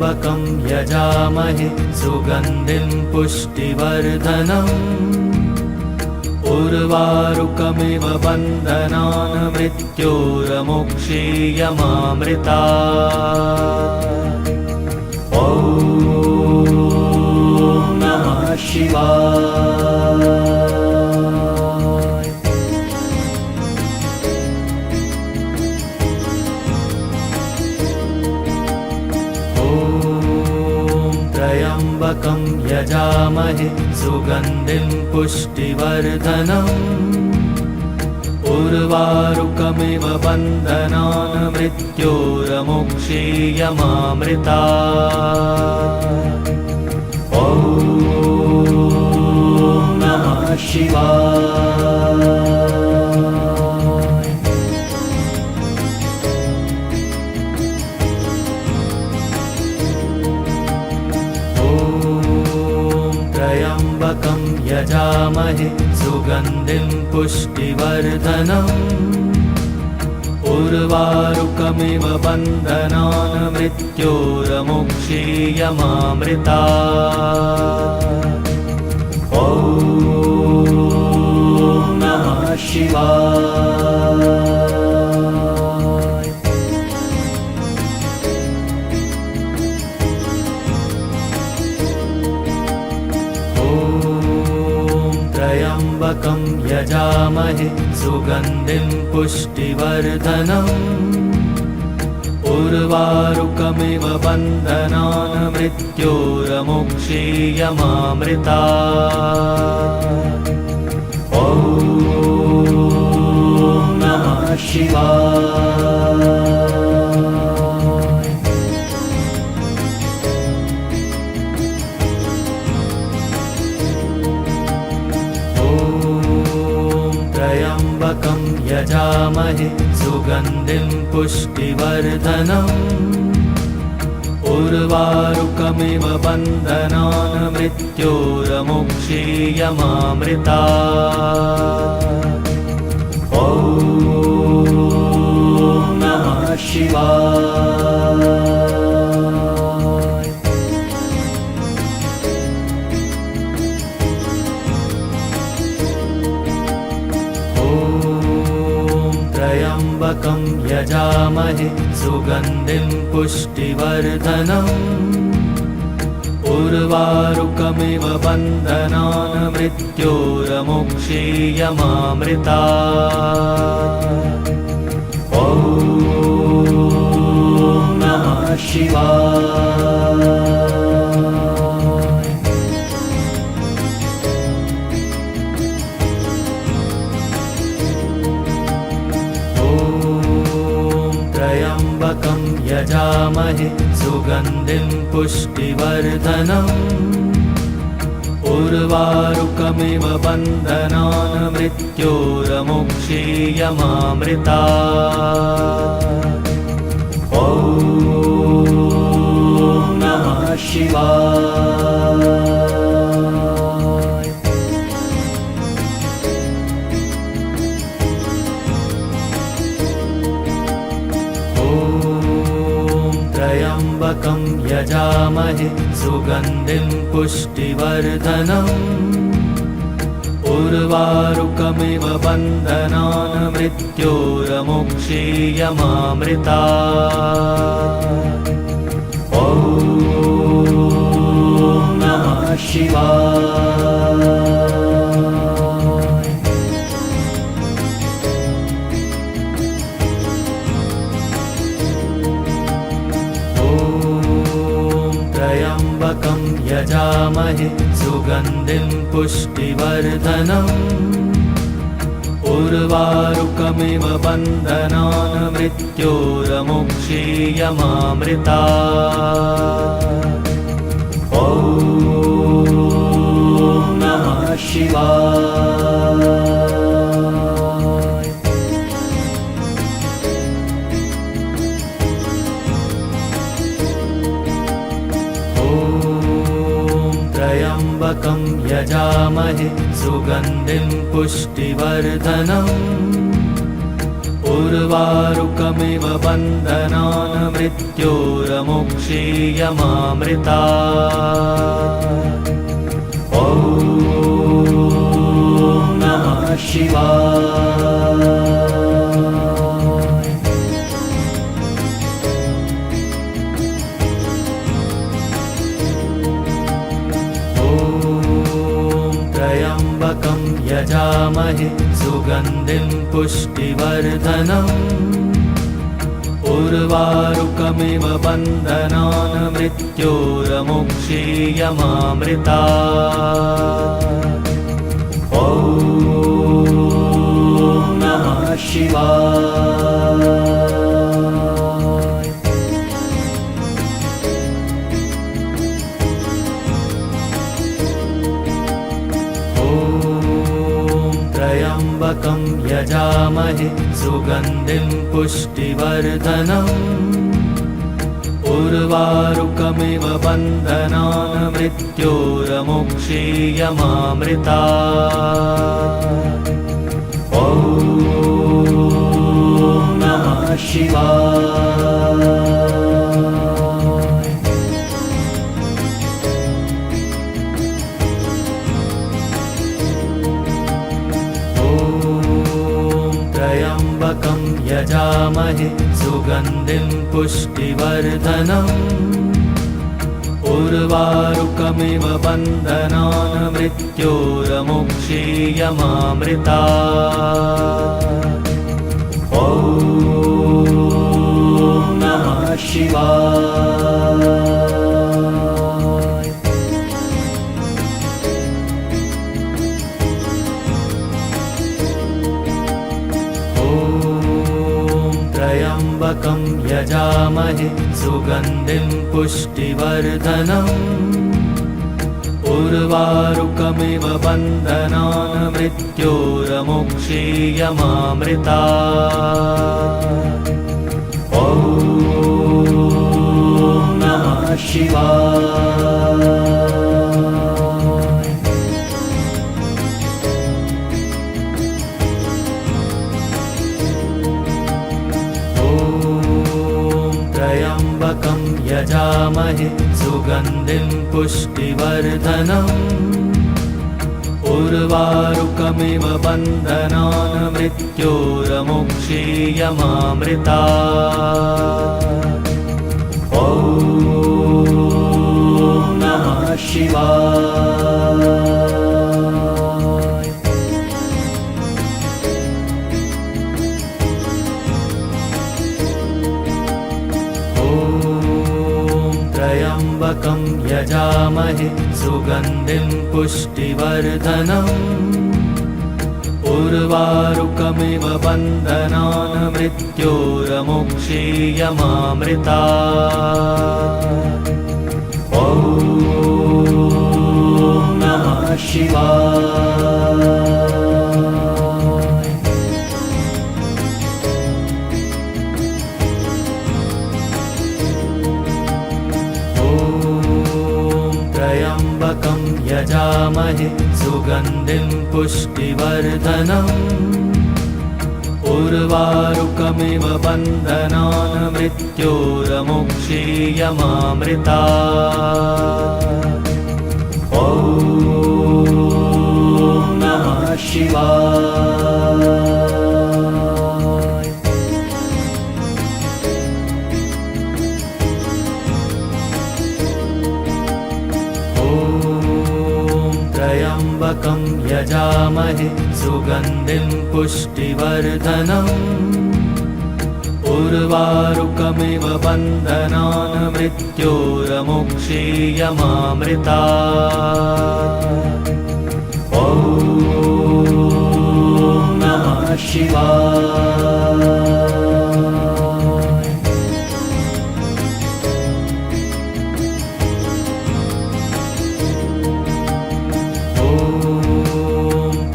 त्र्यम्बकं यजामहे सुगन्धिं पुष्टिवर्धनम् उर्वारुकमिव बन्धनान् मृत्योर्मुक्षीयमामृतात्। ॐ नमः शिवाय। त्र्यम्बकं यजामहे सुगन्धिं पुष्टिवर्धनम् उर्वारुकमिव बन्धनान् मृत्योर्मुक्षीयमामृतात्। ॐ नमः शिवाय। त्र्यम्बकं यजामहे सुगन्धिं पुष्टिवर्धनम् उर्वारुकमिव बन्धनान् मृत्योर्मुक्षीयमामृतात्। ॐ नमः शिवाय। त्र्यम्बकं यजामहे सुगन्धिं पुष्टिवर्धनम् उर्वारुकमिव बन्धनान् मृत्योर्मुक्षीयमामृतात्। ॐ नमः शिवाय। त्र्यम्बकं यजामहे सुगन्धिं पुष्टिवर्धनम् उर्वारुकमिव बन्धनान् मृत्योर्मुक्षीयमामृतात्। ॐ नमः शिवाय। त्र्यम्बकं यजामहे सुगन्धिं पुष्टिवर्धनम् उर्वारुकमिव बन्धनान् मृत्योर्मुक्षीयमामृतात्। ॐ नमः शिवाय। त्र्यम्बकं यजामहे सुगन्धिं पुष्टिवर्धनम् उर्वारुकमिव बन्धनान् मृत्योर्मुक्षीयमामृतात्। ॐ नमः शिवाय। त्र्यम्बकं यजामहे सुगन्धिं पुष्टिवर्धनम् उर्वारुकमिव बन्धनान् मृत्योर्मुक्षीयमामृतात्। ॐ नमः शिवाय। त्र्यम्बकं यजामहे सुगन्धिं पुष्टिवर्धनम् उर्वारुकमिव बन्धनान् मृत्योर्मुक्षीयमामृतात्। ॐ नमः शिवाय। त्र्यम्बकं यजामहे सुगन्धिं पुष्टिवर्धनम् उर्वारुकमिव बन्धनान् मृत्योर्मुक्षीयमामृता ॐ नमः शिवाय। त्र्यम्बकं यजामहे सुगन्धिं पुष्टिवर्धनम् उर्वारुकमिव बन्धनान् मृत्योर्मुक्षीयमामृता ॐ नमः शिवाय। त्र्यम्बकं यजामहे सुगन्धिं पुष्टिवर्धनम् उर्वारुकमिव बन्धनान् मृत्योर्मुक्षीयमामृता ॐ नमः शिवाय। त्र्यम्बकं यजामहे सुगन्धिं पुष्टिवर्धनम् उर्वारुकमिव बन्धनान् मृत्योर्मुक्षीयमामृता ॐ नमः शिवाय। त्र्यम्बकं यजामहे सुगन्धिं पुष्टिवर्धनम् उर्वारुकमिव बन्धनान् मृत्योर्मुक्षीयमामृता ॐ नमः शिवाय। त्र्यम्बकं यजामहे सुगन्धिं पुष्टिवर्धनम् उर्वारुकमिव बन्धनान् मृत्योर्मुक्षीयमामृता ॐ नमः शिवाय। त्र्यम्बकं यजामहे सुगन्धिं पुष्टिवर्धनम् उर्वारुकमिव बन्धनान् मृत्योर्मुक्षीयमामृता ॐ नमः शिवाय। त्र्यम्बकं यजामहे सुगन्धिं पुष्टिवर्धनम् उर्वारुकमिव बन्धनान् मृत्योर्मुक्षीयमामृता ॐ नमः शिवाय। त्र्यम्बकं यजामहे सुगन्धिं पुष्टिवर्धनम् उर्वारुकमिव बन्धनान् मृत्योर्मुक्षीयमामृता ॐ नमः शिवाय।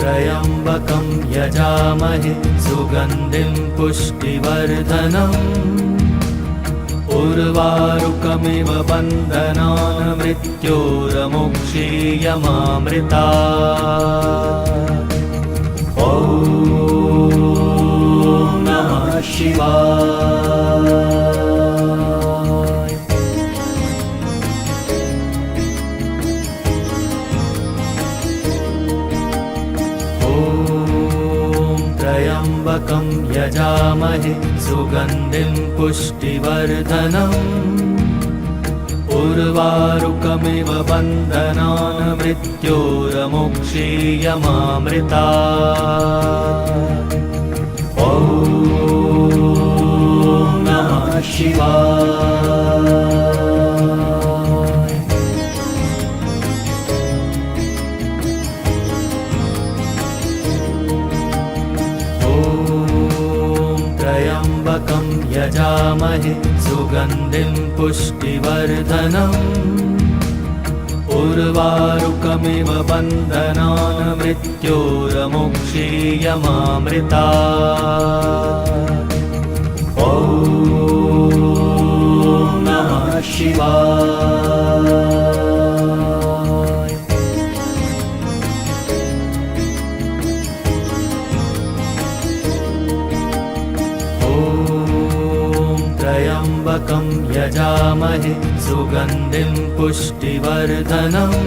त्र्यम्बकं यजामहे सुगन्धिं पुष्टिवर्धनम् उर्वारुकमिव बन्धनान् मृत्योर्मुक्षीयमामृता ॐ नमः शिवाय। ॐ त्र्यम्बकं यजामहे सुगन्धिं पुष्टिवर्धनम् उर्वारुकमिव बन्धनान् मृत्योर्मुक्षीयमामृतात्। ॐ नमः शिवाय। ॐ त्र्यम्बकं यजामहे सुगन्धिं पुष्टिवर्धनम् उर्वारुकमिव बन्धनान् मृत्योर्मुक्षीयमामृतात्। ॐ नमः शिवाय। त्र्यम्बकं यजामहे सुगन्धिं पुष्टिवर्धनम्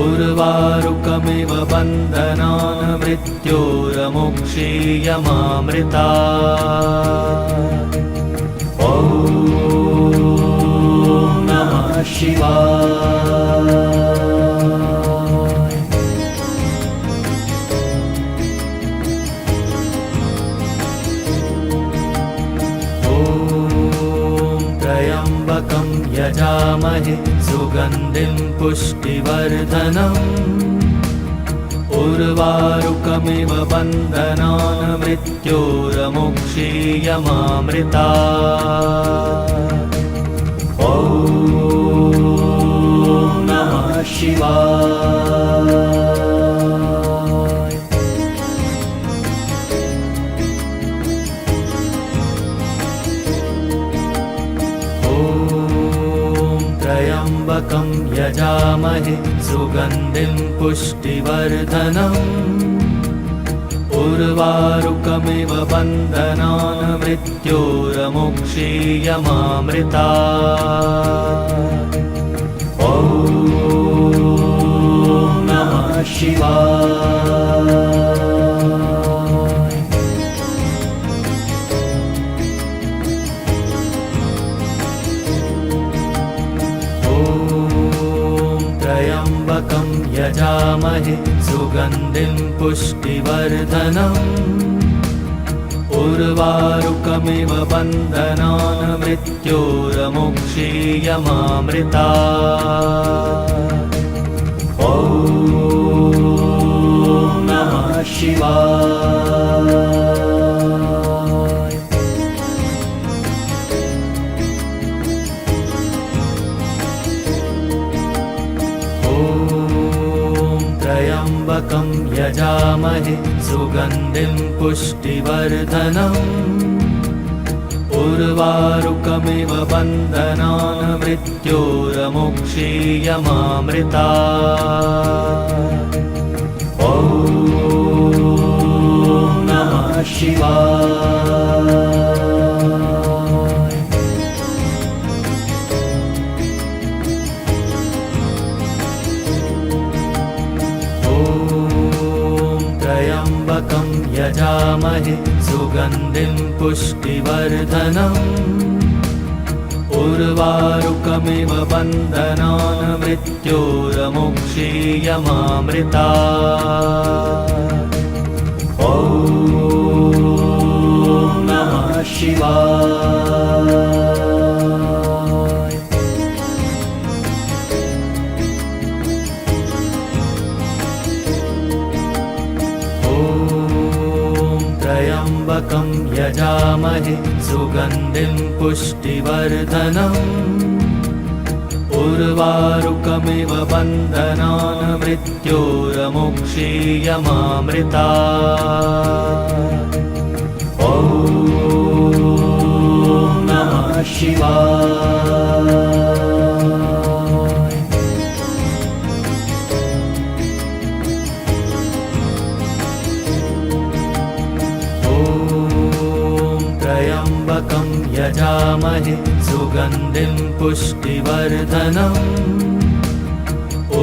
उर्वारुकमिव बन्धनान् मृत्योर्मुक्षीयमामृतात्। ॐ नमः शिवाय। त्र्यम्बकं यजामहे सुगन्धिं पुष्टिवर्धनम् उर्वारुकमिव बन्धनान् मृत्योर्मुक्षीयमामृतात्। ॐ नमः शिवाय। त्र्यम्बकं यजामहे सुगन्धिं पुष्टिवर्धनम् उर्वारुकमिव बन्धनान् मृत्योर्मुक्षीयमामृतात्। ॐ नमः शिवाय। त्र्यम्बकं यजामहे सुगन्धिं पुष्टिवर्धनम् उर्वारुकमिव बन्धनान् मृत्योर्मुक्षीयमामृतात्। ॐ नमः शिवाय। त्र्यम्बकं यजामहे सुगन्धिं पुष्टिवर्धनम् उर्वारुकमिव बन्धनान् मृत्योर्मुक्षीयमामृतात्। ॐ नमः शिवाय। त्र्यम्बकं यजामहे सुगन्धिं पुष्टिवर्धनम् उर्वारुकमिव बन्धनान् मृत्योर्मुक्षीयमामृतात्। ॐ नमः शिवाय। त्र्यम्बकं यजामहे सुगन्धिं पुष्टिवर्धनम् उर्वारुकमिव बन्धनान् मृत्योर्मुक्षीयमामृतात्। ॐ नमः शिवाय। त्र्यम्बकं यजामहे सुगन्धिं पुष्टिवर्धनम्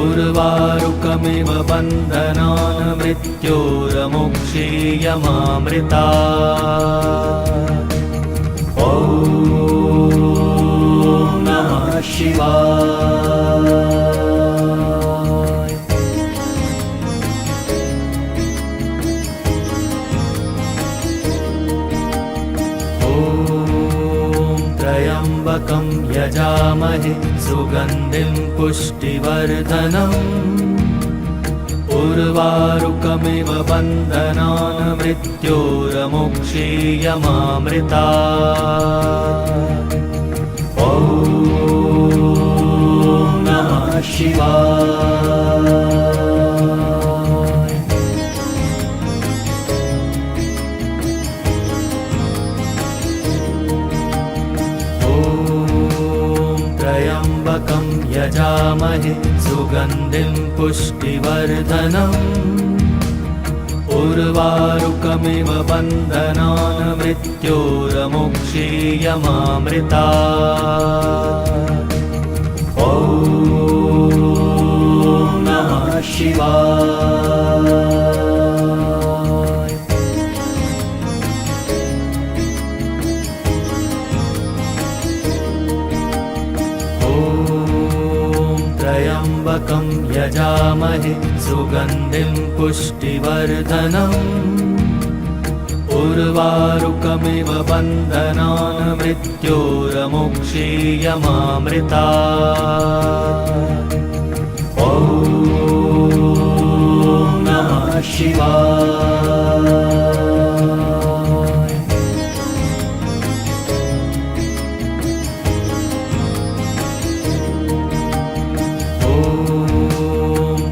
उर्वारुकमिव बन्धनान् मृत्योर्मुक्षीयमामृतात्। ॐ नमः शिवाय। त्र्यम्बकं यजामहे सुगन्धिं पुष्टिवर्धनम् उर्वारुकमिव बन्धनान् मृत्योर्मुक्षीयमामृतात्। ॐ नमः शिवाय। त्र्यम्बकं यजामहे सुगन्धिं पुष्टिवर्धनम् उर्वारुकमिव बन्धनान् मृत्योर्मुक्षीयमामृतात्। ॐ नमः शिवाय। त्र्यम्बकं यजामहे सुगन्धिं पुष्टिवर्धनम् उर्वारुकमिव बन्धनान् मृत्योर्मुक्षीयमामृतात्। ॐ नमः शिवाय।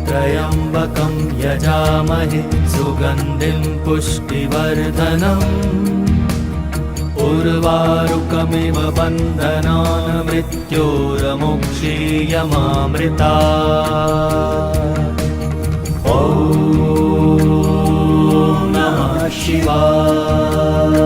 त्र्यम्बकं यजामहे सुगन्धिं पुष्टिवर्धनम् उर्वारुकमिव बन्धनान् मृत्योर्मुक्षीयमामृतात्। ॐ नमः शिवाय।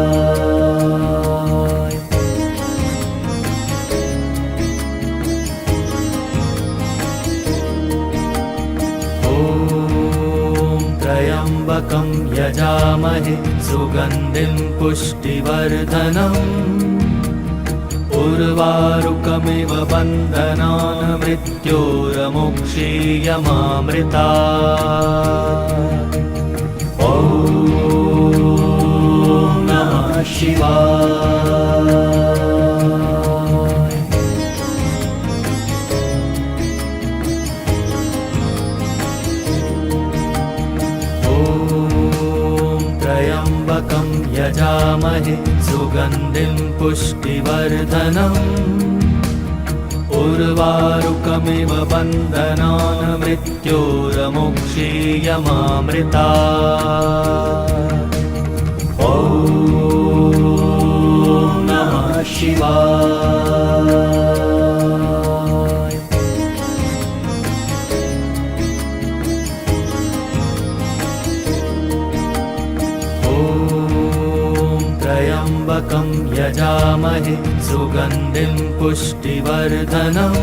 त्र्यम्बकं यजामहे सुगन्धिं पुष्टिवर्धनम् उर्वारुकमिव बन्धनान् मृत्योर्मुक्षीयमामृतात्। ॐ नमः शिवाय। त्र्यम्बकं यजामहे सुगन्धिं पुष्टिवर्धनम् उर्वारुकमिव बन्धनान् मृत्योर्मुक्षीयमामृतात्। ॐ नमः शिवाय। त्र्यम्बकं यजामहे सुगन्धिं पुष्टिवर्धनम्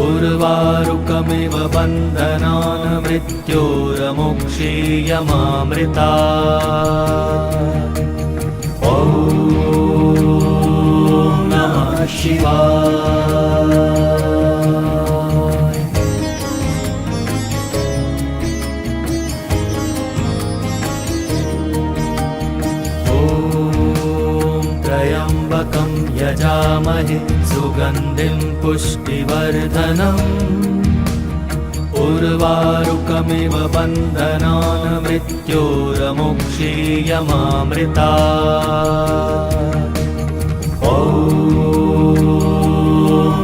उर्वारुकमिव बन्धनान् मृत्योर्मुक्षीयमामृतात्। ॐ नमः शिवाय। त्र्यम्बकं यजामहे सुगन्धिं पुष्टिवर्धनम् उर्वारुकमिव बन्धनान् मृत्योर्मुक्षीयमामृतात्। ॐ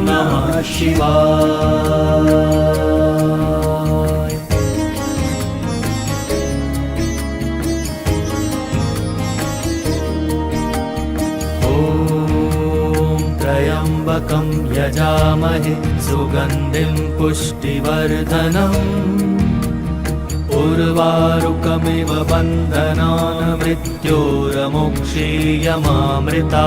नमः शिवाय। त्र्यम्बकं यजामहे सुगन्धिं पुष्टिवर्धनम् उर्वारुकमिव बन्धनान् मृत्योर्मुक्षीयमामृता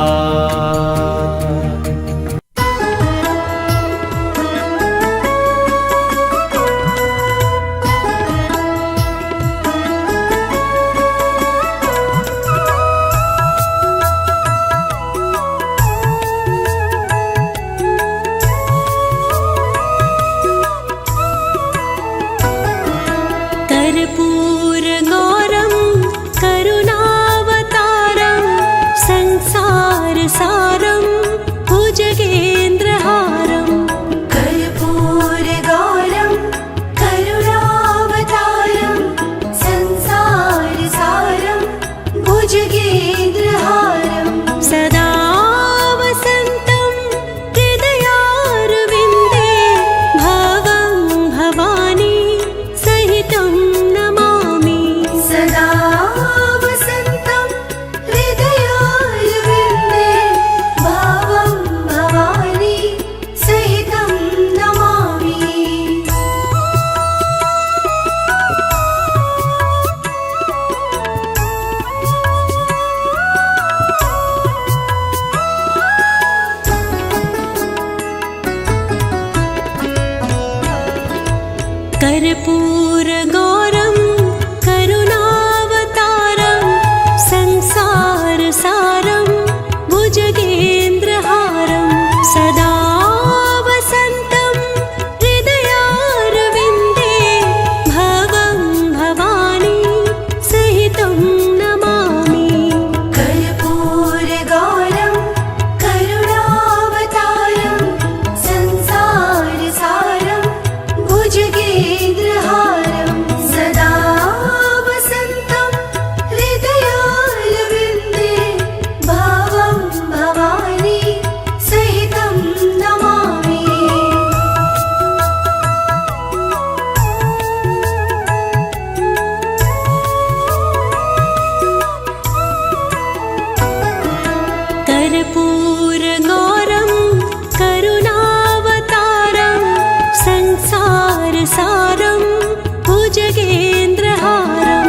कर्पूरगौरं करुणावतारं संसारसारं भुजगेन्द्रहारं कर्पूरगौरं करुणावतारं संसारसारं भुजगेन्द्रहारं सदा वसन्तं हृदयारविन्दे भवं भवानी सहितं नमामि सदा वसन्तं हृदयारविन्दे भावं भवानी सहितं नमामि कर्पूरगौरं करुणावतारं संसारसारं भुजगेन्द्रहारं सदा वसन्तं हृदयारविन्दे भवं भवानी सहितं नमामि कर्पूरगौरं करुणावतारं संसारसारं भुजगेन्द्रहारं सदा वसन्तं हृदयारविन्दे भावं भवानी सहितं नमामि कर्पूरगौरं करुणावतारं संसारसारं भुजगेन्द्रहारं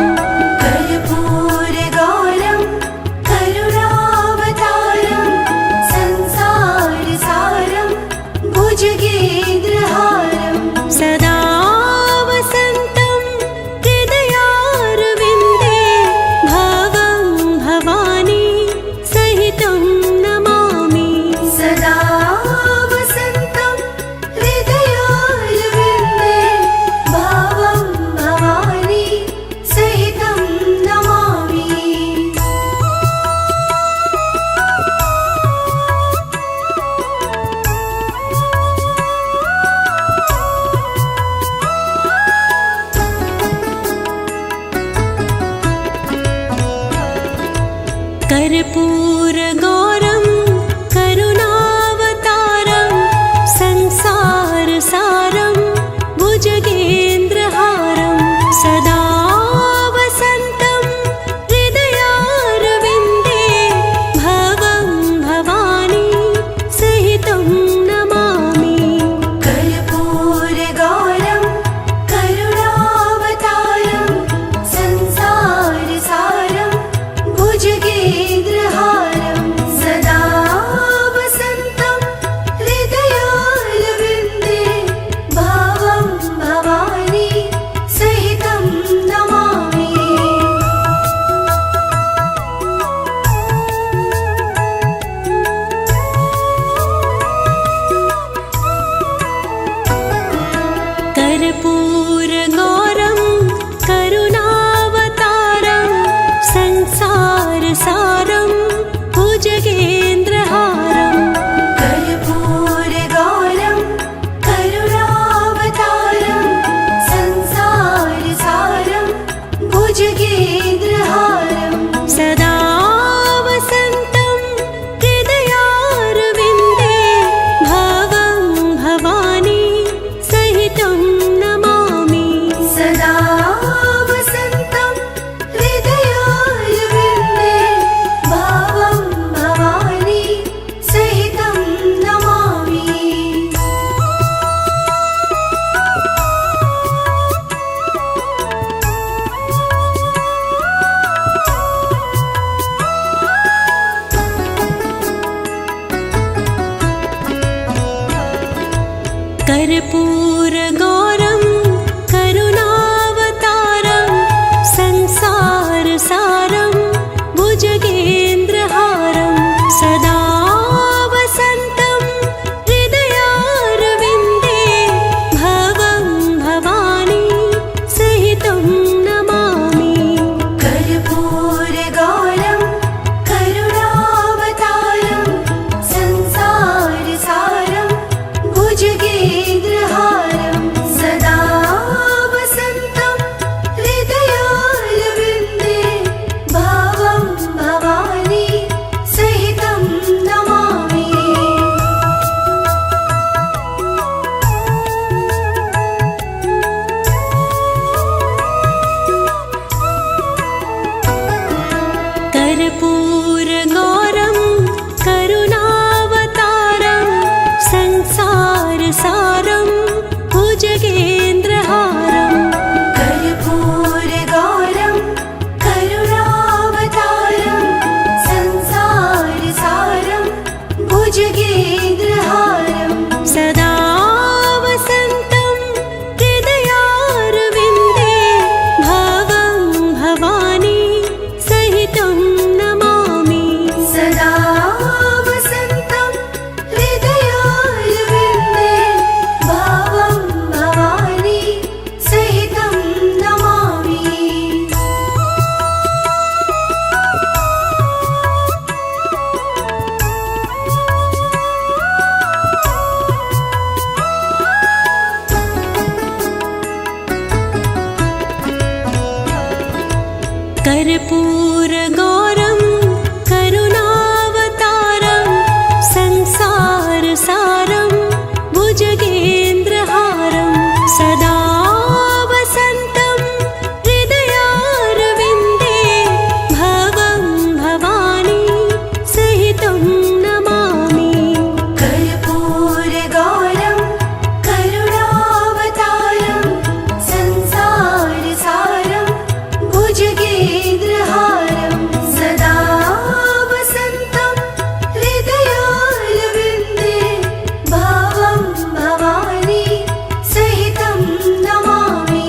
कर्पूरगौरं करुणावतारं संसारसारं भुजगेन्द्रहारं सदा वसन्तं हृदयारविन्दे भवं भवानी सहितं नमामि सदा वसन्तं हृदयारविन्दे भावं भवानी सहितं नमामि कर्पूरगौरं करुणावतारं संसारसारं भुजगेन्द्रहारं सदा वसन्तं हृदयारविन्दे भवं भवानी सहितं नमामि कर्पूरगौरं करुणावतारं संसारसारं भुजगेन्द्रहारं सदा कर्पूरगौरं करुणावतारं संसारसारं भुजगेन्द्रहारं सदा वसन्तं हृदयारविन्दे भवं भवानी सहितं नमामि। कर्पूरगौरं करुणावतारं संसारसारं भुजगेन्द्रहारं सदा वसन्तं हृदयारविन्दे भवं भवानी सहितं नमामि। कर्पूरगौरं करुणावतारं संसारसारं भुजगेन्द्रहारं कर्पूरगौरं करुणावतारं संसारसारं भुजगेन्द्रहारं सदा वसन्तं हृदयारविन्दे भवं भवानी सहितं नमामि। सदा वसन्तं हृदयारविन्दे भवं भवानी सहितं नमामि। कर्पूरगौरं करुणावतारं संसारसारं भुजगेन्द्रहारं सदा वसन्तं हृदयारविन्दे भवं भवानी सहितं नमामि। कर्पूरगौरं करुणावतारं संसारसारं भुजगेन्द्रहारं सदा वसन्तं हृदयारविन्दे भवं भवानी सहितं नमामि।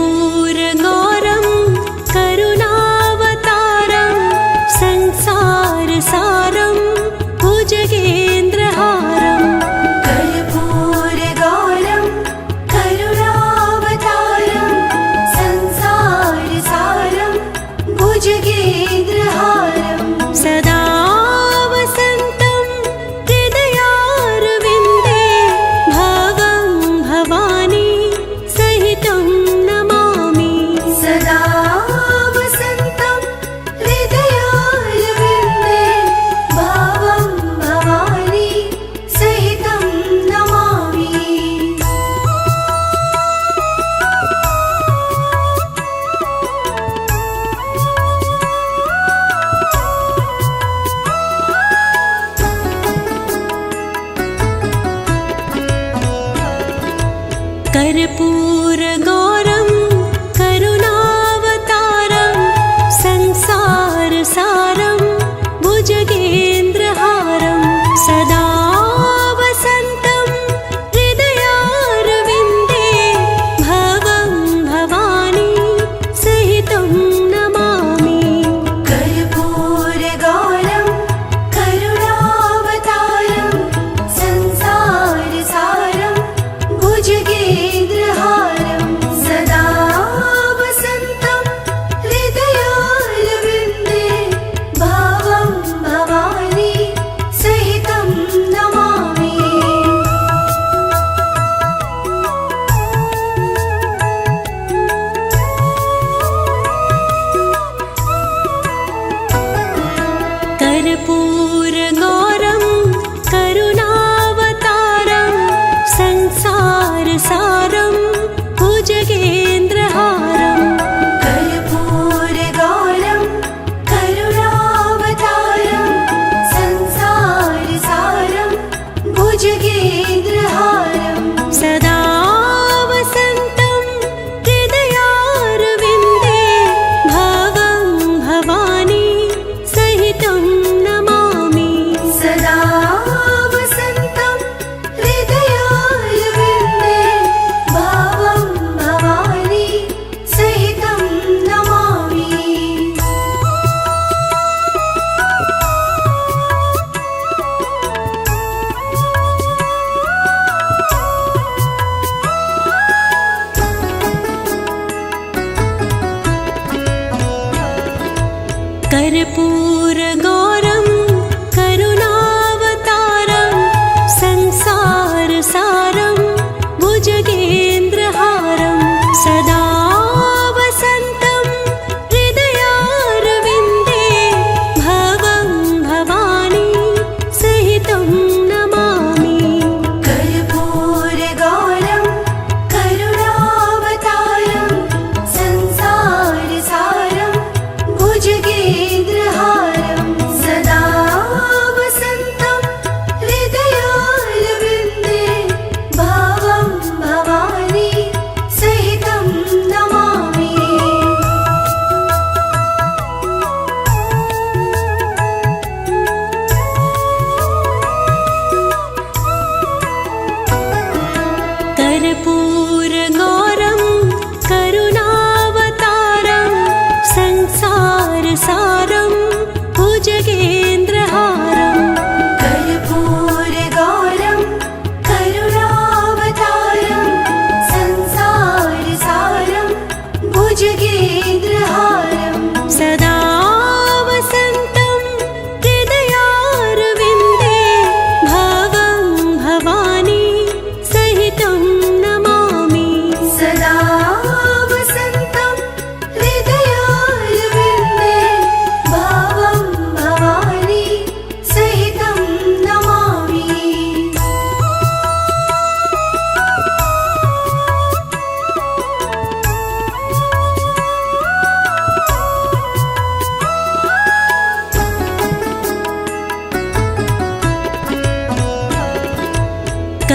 कर्पूरगौरं करुणावतारं संसारसारं भुजगेन्द्रहारं कर्पूरगौरं करुणावतारं संसारसारं भुजगेन्द्रहारं सदा वसन्तं हृदयारविन्दे भवं भवानी सहितं नमामि। सदा वसन्तं हृदयारविन्दे भवं भवानी सहितं नमामि। कर्पूरगौरं करुणावतारं संसारसारं भुजगेन्द्रहारं सदा वसन्तं हृदयारविन्दे भवं भवानी सहितं नमामि। कर्पूरगौरं करुणावतारं संसारसारं भुजगेन्द्रहारं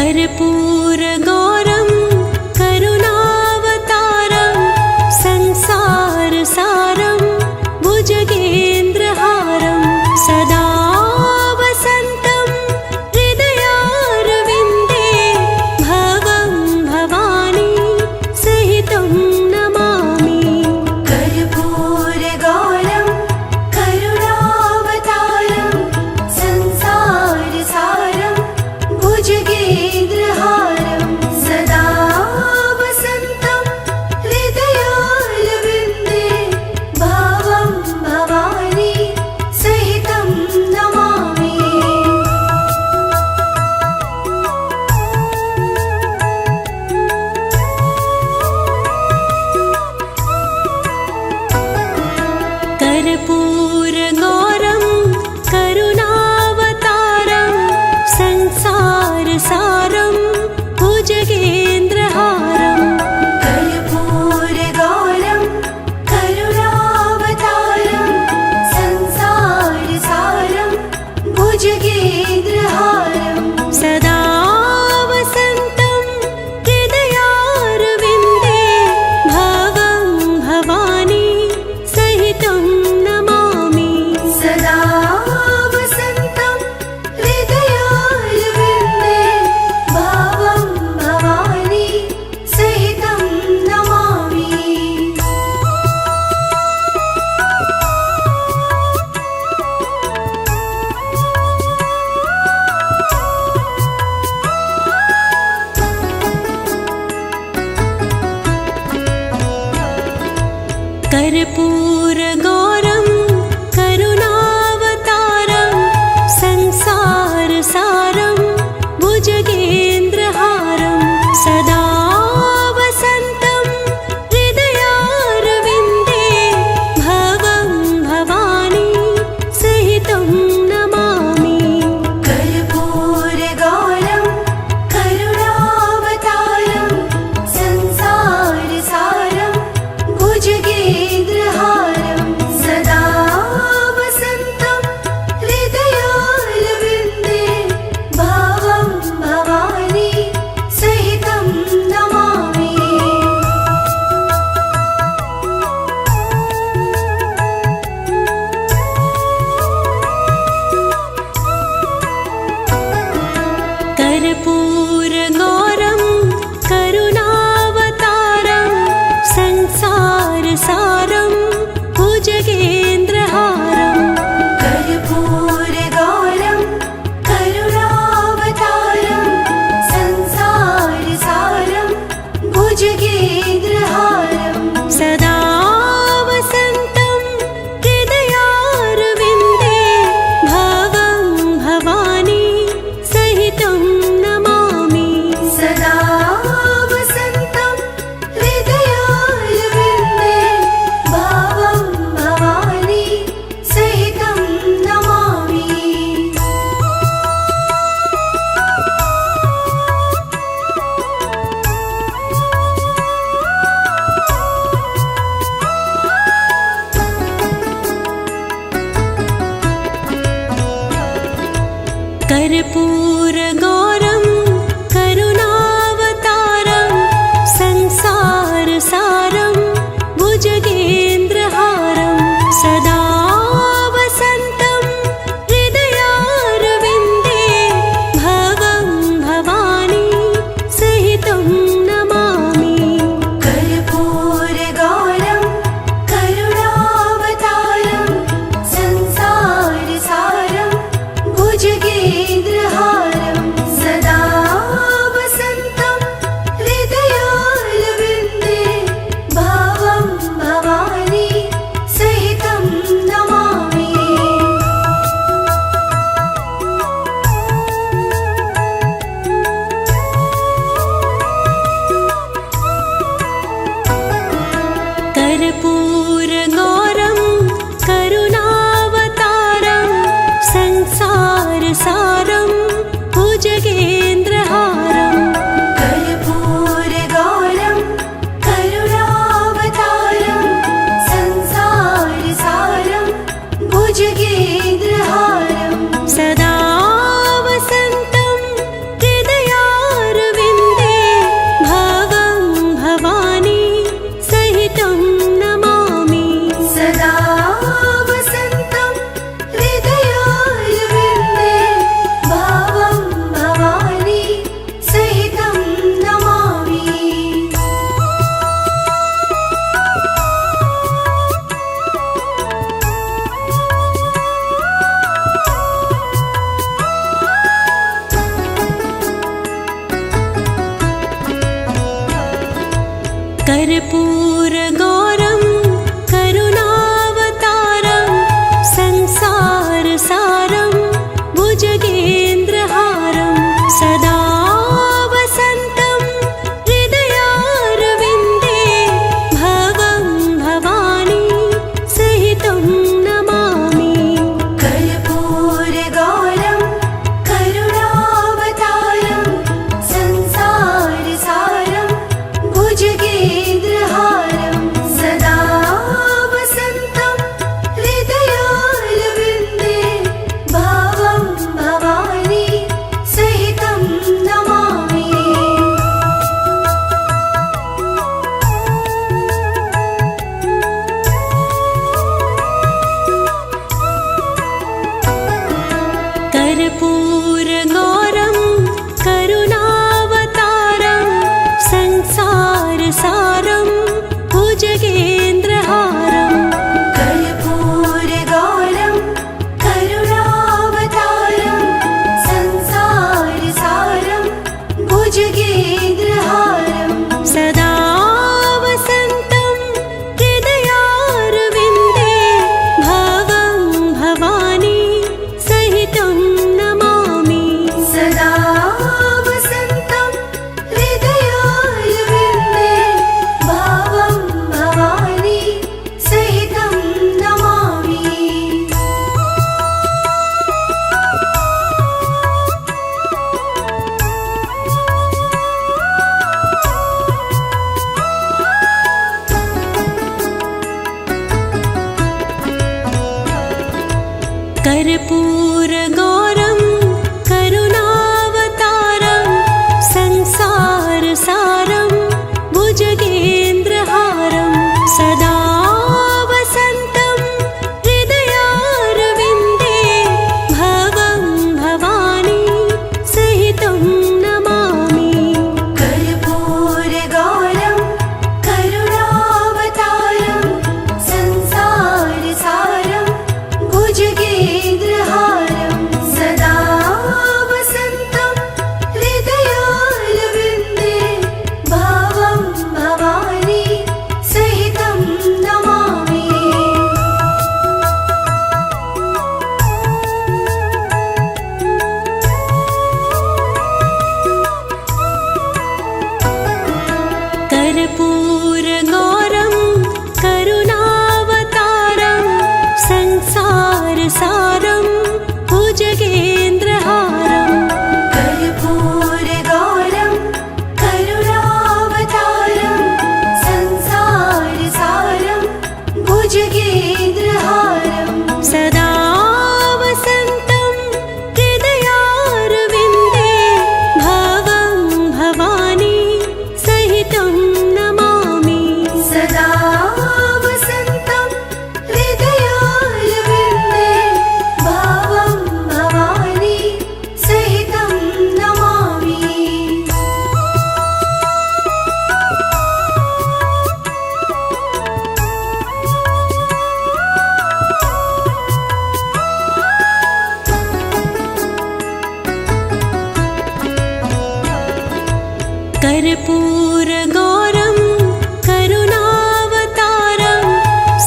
कर्पूरगौरं करुणावतारं संसारसारं भुजगेन्द्रहारं सदा वसन्तं हृदयारविन्दे भवं भवानी सहितं नमामि। कर्पूरगौरं करुणावतारं संसारसारं भुजगेन्द्रहारं सदा वसन्तं हृदयारविन्दे भवं भवानी सहितं नमामि। कर्पूरगौरं करुणावतारं संसारसारं भुजगेन्द्रहारं कर्पूरगौरं करुणावतारं संसारसारं भुजगेन्द्रहारं सदा वसन्तं हृदयारविन्दे भवं भवानी सहितं नमामि। सदा वसन्तं हृदयारविन्दे भवं भवानी सहितं नमामि। कर्पूरगौरं करुणावतारं संसारसारं भुजगेन्द्रहारं सदा वसन्तं हृदयारविन्दे भवं भवानी सहितं नमामि। कर्पूरगौरं करुणावतारं संसारसारं भुजगेन्द्रहारं सदा वसन्तं हृदयारविन्दे भवं भवानी सहितं नमामि। कर्पूरगौरं करुणावतारं संसारसारं भुजगेन्द्रहारं कर्पूरगौरं करुणावतारं संसारसारं भुजगेन्द्रहारं सदा वसन्तं हृदयारविन्दे भवं भवानी सहितं नमामि। सदा वसन्तं हृदयारविन्दे भवं भवानी सहितं नमामि। कर्पूरगौरं करुणावतारं संसारसारं भुजगेन्द्रहारं सदा वसन्तं हृदयारविन्दे भवं भवानी सहितं नमामि। कर्पूरगौरं करुणावतारं संसारसारं भुजगेन्द्रहारं सदा वसन्तं हृदयारविन्दे भवं भवानी सहितं नमामि। कर्पूरगौरं करुणावतारं संसारसारं भुजगेन्द्रहारं कर्पूरगौरं करुणावतारं संसारसारं भुजगेन्द्रहारं सदा वसन्तं हृदयारविन्दे कर्पूरगौरं करुणावतारं संसारसारं भुजगेन्द्रहारं सदा वसन्तं हृदयारविन्दे भवं भवानी सहितं नमामि। कर्पूरगौरं करुणावतारं संसारसारं भुजगेन्द्रहारं सदा वसन्तं हृदयारविन्दे भवं भवानी सहितं नमामि। कर्पूरगौरं करुणावतारं संसारसारं भुजगेन्द्रहारं कर्पूरगौरं करुणावतारं संसारसारं भुजगेन्द्रहारं सदा वसन्तं हृदयारविन्दे भवं भवानी सहितं नमामि। सदा वसन्तं हृदयारविन्दे भवं भवानी सहितं नमामि। कर्पूरगौरं करुणावतारं संसारसारं भुजगेन्द्रहारं सदा वसन्तं हृदयारविन्दे भवं भवानी सहितं नमामि। कर्पूरगौरं करुणावतारं संसारसारं भुजगेन्द्रहारं सदा वसन्तं हृदयारविन्दे भवं भवानी सहितं नमामि। कर्पूरगौरं करुणावतारं संसारसारं भुजगेन्द्रहारं कर्पूरगौरं करुणावतारं संसारसारं भुजगेन्द्रहारं सदा वसन्तं हृदयारविन्दे भवं भवानी सहितं नमामि। सदा वसन्तं हृदयारविन्दे भवं भवानी सहितं नमामि। कर्पूरगौरं करुणावतारं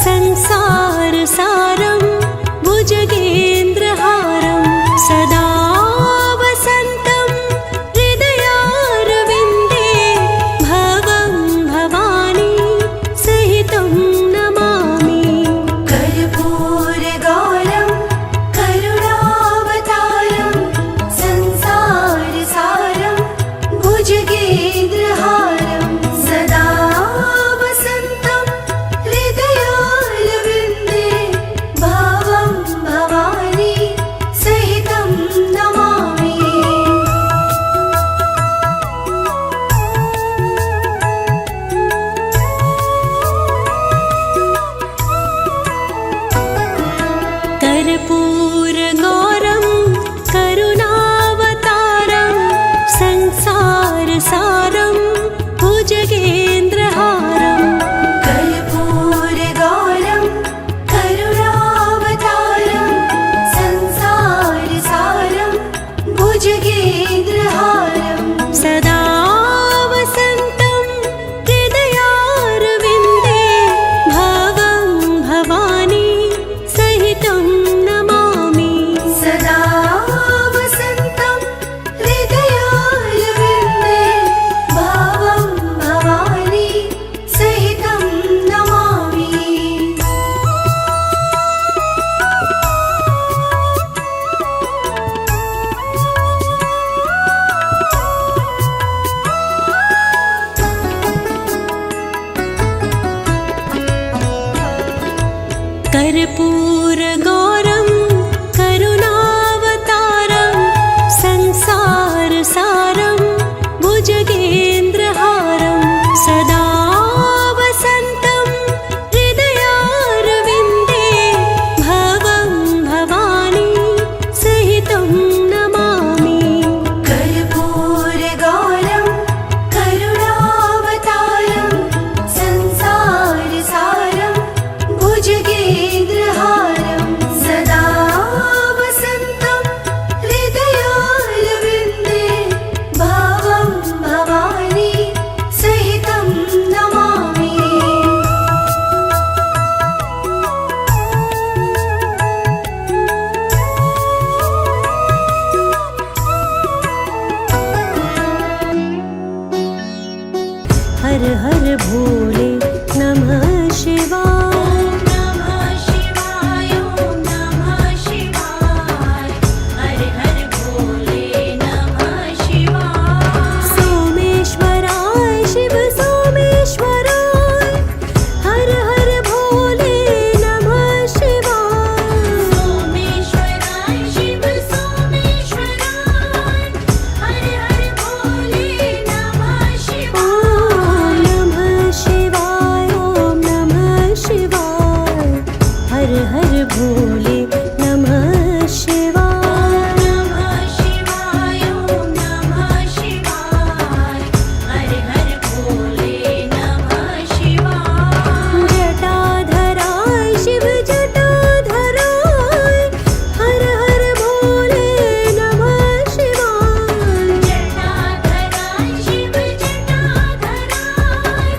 संसारसारं भुजगेन्द्रहारं सदा वसन्तं हृदयारविन्दे भवं भवानी सहितं नमामि। कर्पूरगौरं करुणावतारं संसारसारं भुजगेन्द्रहारं कर्पूरगौरं करुणावतारं संसारसारं भुजगेन्द्रहारं सदा वसन्तं हृदयारविन्दे भवं भवानी सहितं नमामि। कर्पूरगौरं करुणावतारं संसारसारं भुजगेन्द्रहारं सदा वसन्तं हृदयारविन्दे भवं भवानी सहितं नमामि। हर हर भोले नमः शिवाय। नमः शिवाय ॐ नमः शिवाय हर हर भोले नमः शिवाय। सोमेश्वराय शिव सोमेश्वराय हर हर भोले नमः शिवाय। सोमेश्वराय शिव सोमेश्वराय हर हर भोले नमः शिवाय। नमः शिवाय ॐ नमः शिवाय हर हर भोले नमः शिवाय। नमः शिवाय ॐ नमः शिवाय हर हर भोले नमः शिवाय। जटाधराय शिव जटाधराय हर हर भोले नमः शिवाय। जटाधराय शिव जटाधराय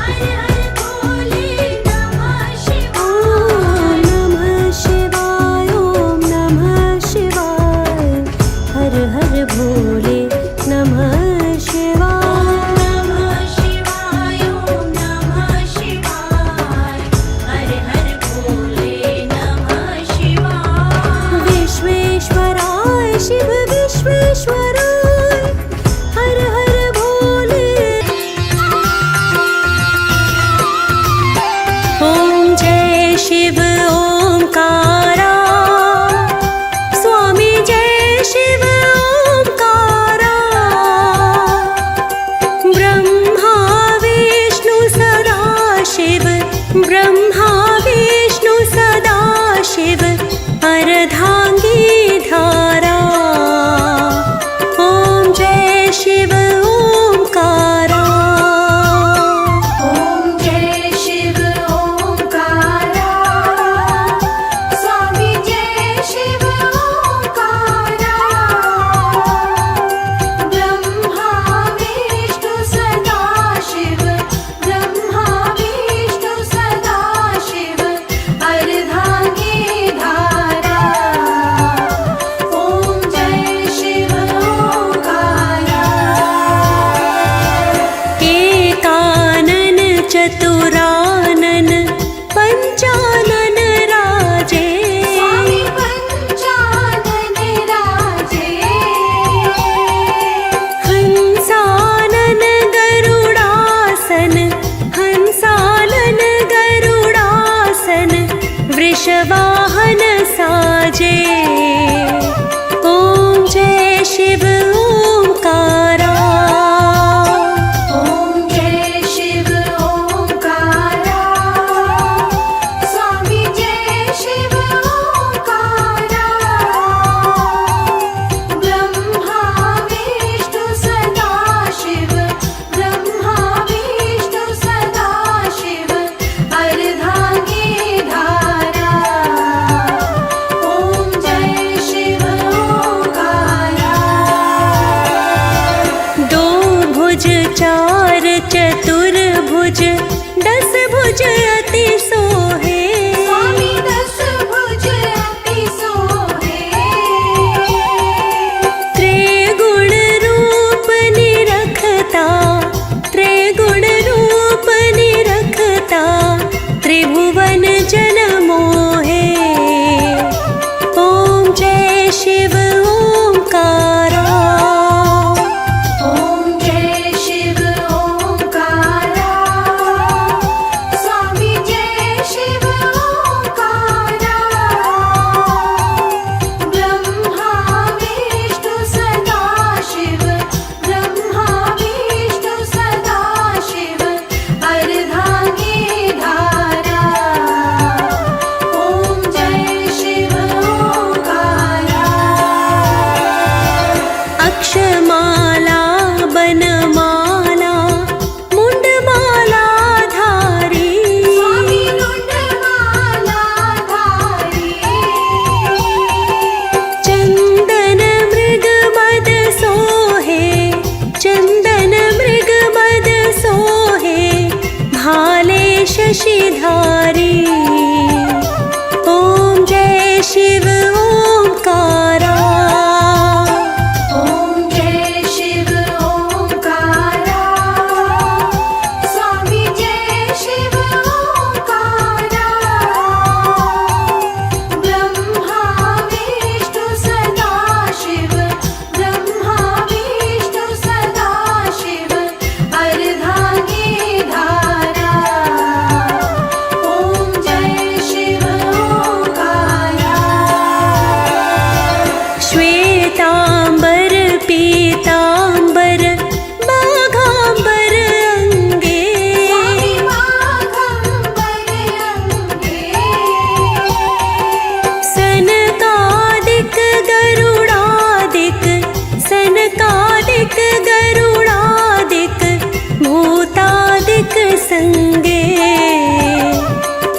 हर हर भोले नमः शिवाय। नमः शिवाय ॐ नमः शिवाय हर हर भोले नमः शिवाय। नमः शिवाय ॐ नमः शिवाय हर हर भोले नमः शिवाय। विश्वेश्वराय शिव विश्वेश्वराय हर हर भोले। ॐ जय शिव ओंकारा स्वामी जय शिव ओंकारा। ब्रह्मा विष्णु सदा शिव ब्रह्मा विष्णु सदा शिव अर्धांगी धारा। ॐ जय शिव ओंकारा। ॐ जय शिव ओंकारा स्वामी जय शिव ओंकारा। ब्रह्मा विष्णु सदा शिव ब्रह्मा विष्णु सदा शिव अर्धांगी धारा। ॐ जय शिव ओंकारा। एकानन चतुरानन पंचानन राजे। स्वामी पंचानन राजे। हंसानन गरुडासन हंसानन गरुडासन वृषवाहन साजे। ॐ जय शिव ओंकारा। ॐ जय शिव ओंकारा स्वामी जय शिव ओंकारा। ब्रह्मा विष्णु सदा शिव ब्रह्मा विष्णु सदा शिव अर्धांगी धारा। ॐ जय शिव ओंकारा। दो भुज चार चतुर्भुज दस भुज अति सोहे। स्वामी दस भुज अति सोहे। त्रिगुण रूप निरखता त्रिगुण रूप निरखता त्रिभुवन जन मोहे। ॐ जय शिव ओंकारा। ॐ जय शिव ओंकारा। मुंडमाला बनमाला मुंडमाला धारी स्वामी मुंडमाला धारी चंदन मृग मद सोहे चंदन मृग मद सोहे भाले शशिधारी ओम जय शिव ओंकारा ॐ जय शिव ओंकारा स्वामी जय शिव ओंकारा ब्रह्मा विष्णु सदा शिव ब्रह्मा विष्णु सदा शिव अर्धांगी धारा ॐ जय शिव ओंकारा श्वेतांबर पीतांबर माघांबर अंगे स्वामी माघंबर अंगे सनकादिक गरुडादिक सनकादिक गरुडादिक भूतादिक संगे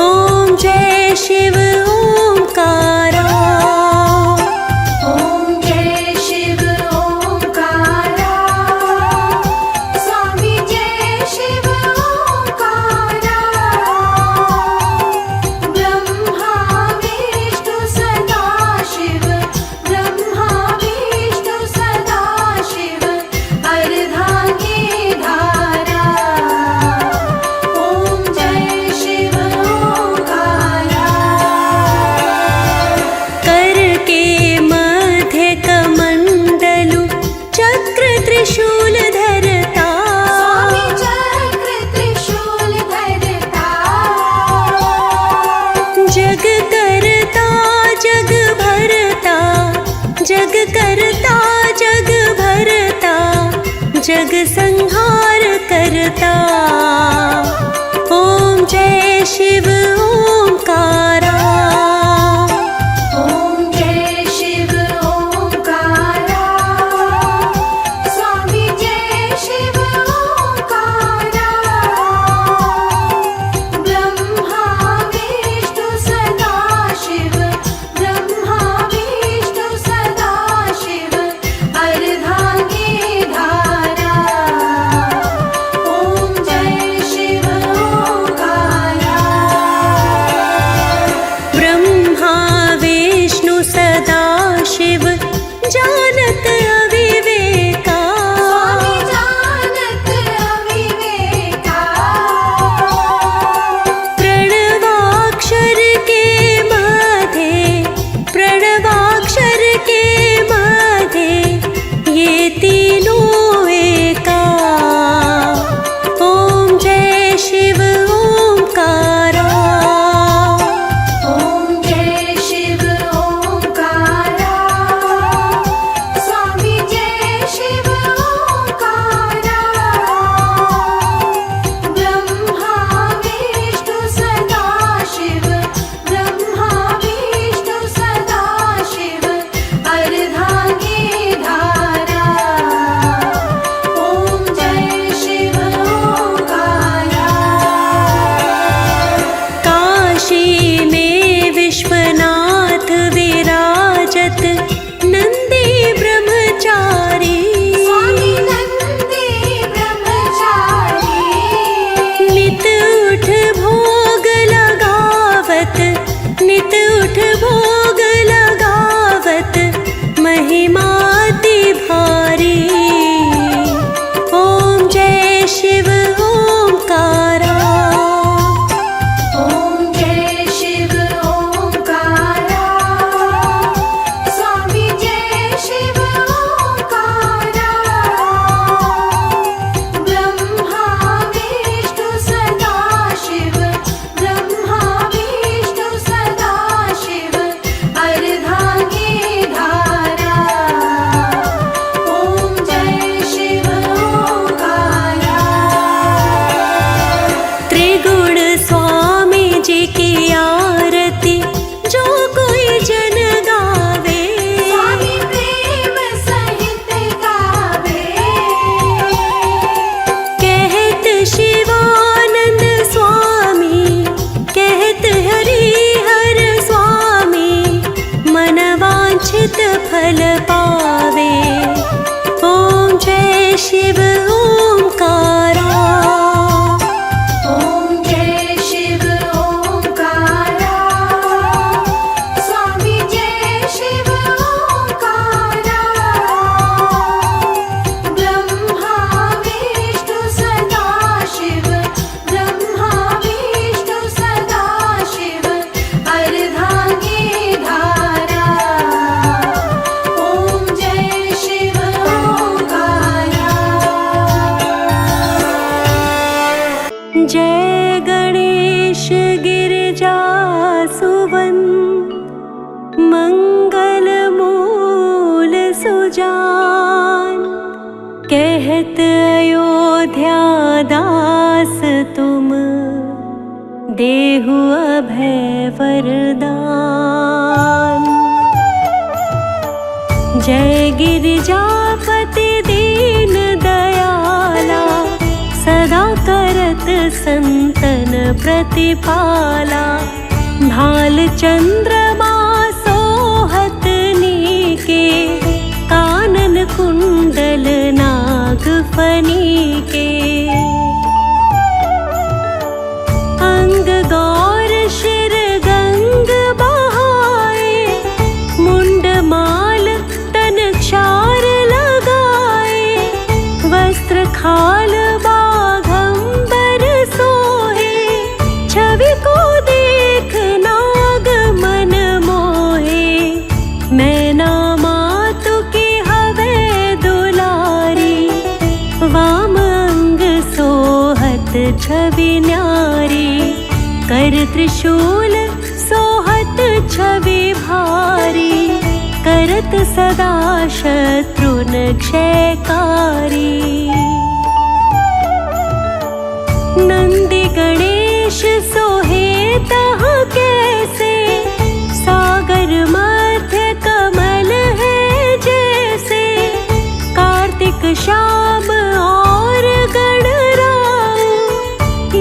ओम जय शिव ओंकारा ॐ जय शिव ओंकारा स्वामी जय शिव ओंकारा ब्रह्मा विष्णु सदा शिव ब्रह्मा विष्णु सदा शिव अर्धांगी धारा ॐ जय शिव ओंकारा कर के मध्य कमंडलु चक्र त्रिशूल धरता स्वामी चक्र त्रिशूल धरता जग करता जग भरता जग करता जग भरता जग संहार करता ओम जय शिव ओंकारा ॐ जय शिव ओंकारा स्वामी जय शिव ओंकारा ब्रह्मा विष्णु सदा शिव ब्रह्मा विष्णु सदा शिव अर्धांगी धारा कहत अयोध्या दास तुम, देहु अभय वरदान। जय गिरिजापति दीन दयाला, सदा करत संतन प्रतिपाला। भाल चंद्रमा सोहत नीके, कानन कुंडल नाग फनीके। अंग गौर शिर गंग बहाए, मुंड माल तन क्षार लगाए। वस्त्र खाल बाघंबर सोहे, छवि को देख नाग मन मोहे। मैना मातु की हवे दुलारी, वाम अंग सोहत छवि न्यारी। कर त्रिशूल सोहत छवि भारी, करत सदा शत्रुन क्षयकारी। नंदी गणेश सोहे तहाँ कैसे, सागर मध्य कमल है जैसे। कार्तिक श्याम और गणराऊ,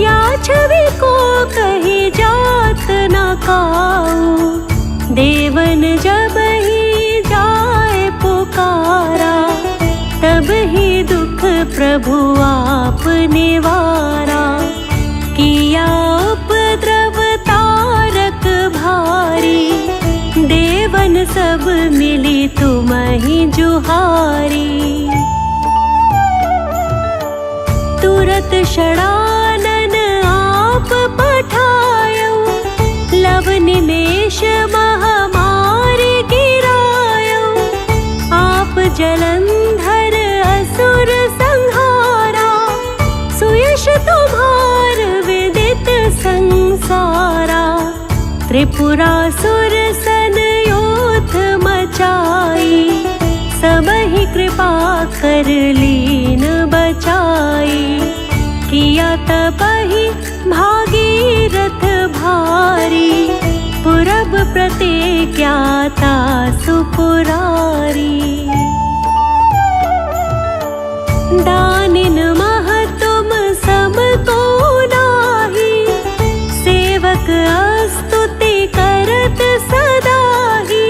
या छवि को कही जात न काऊ। देवन जब ही जाए पुकारा, तब ही दुख प्रभु आप निवारा। किया उपद्रव तारक भारी, देवन सब मिली तुम्हि जुहारी। तुरत षडानन आप पठायो, लव निमेष महामारी गिरायो। आप जलंधर असुर संहारा, सुयश तुम्हार विदित संसारा। त्रिपुरासुर सन योथ मचाई, सबहि कृपा कर लीन बचाई। किया तपहि भागीरथ भारी, पुरब प्रतिज्ञाता सुपुरारी। दानिन मह तुम सम को नाही, सेवक स्तुति करत सदाही।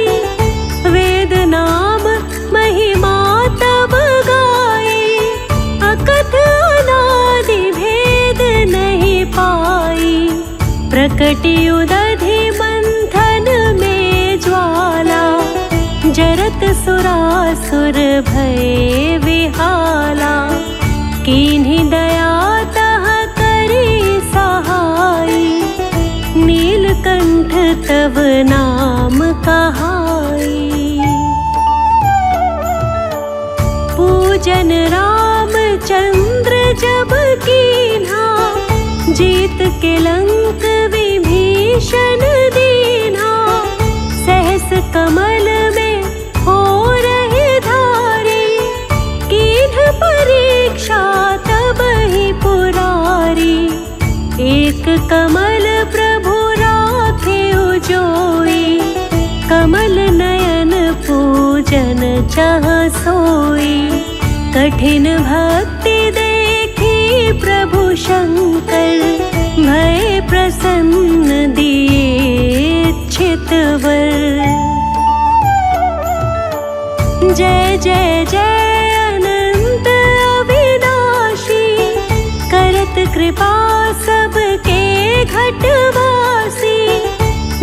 वेद नाम महिमा तब गाए, अकथ अनादि भेद नहीं पाई। प्रकटि उदधि मंथन में ज्वाला, जरत सुरासुर भय विहाला। कीन्ही दया तह करी सहाई, नीलकंठ तव नाम कहाई। पूजन रामचंद्र जब कीन्हा, जीत के लंक विभीषण दीन्हा। सहस कमल में हो रहे धारी, कीन्ह परीक्षा तब ही पुरारी। एक कमल प्रभु राखे उजोई, कमल नयन पूजन चाह सोई। कठिन भक्ति देखी प्रभु शंकर, भय प्रसन्न दिए इच्छित वर। जय जय जय अनंत अविनाशी, करत कृपा सबके घटवासी।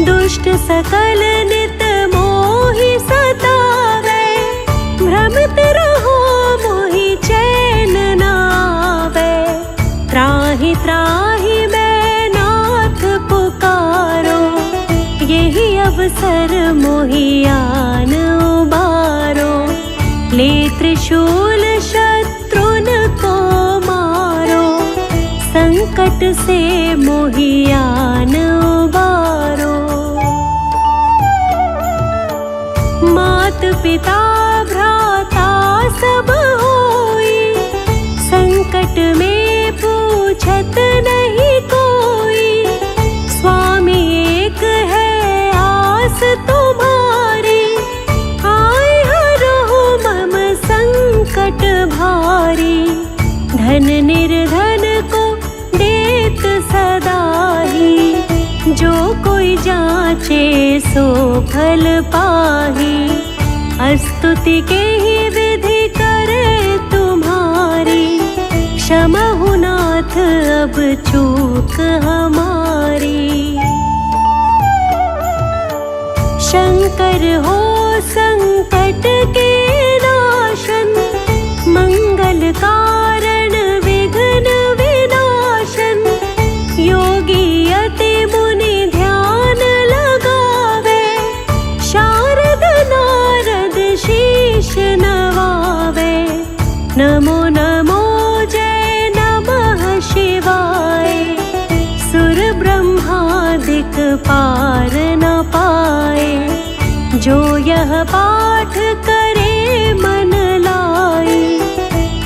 दुष्ट सकल नित मोहि सतावे, भ्रमित रहो मोहि चैन न आवे। त्राहि त्राहि मैं नाथ पुकारो, यही अवसर मोहि आन उबारो। ले त्रिशूल शत्रुन को मारो, संकट से मोहि आन उबारो। मात पिता भ्राता सब होई, धन निर्धन को देत सदा ही, जो कोई जाचे सो फल पाही। स्तुति के ही विधि करे तुम्हारी, क्षमहु नाथ अब चूक हमारी। शंकर हो संकट के नाशन, मंगल कारण विघ्न विनाशन। योगी अति मुनि ध्यान लगावे, शारद नारद शीश नवावे। नमो नमो जय नमः शिवाय, सुर ब्रह्मादिक पार न पाए। जो यह पाठ करे मन लाई,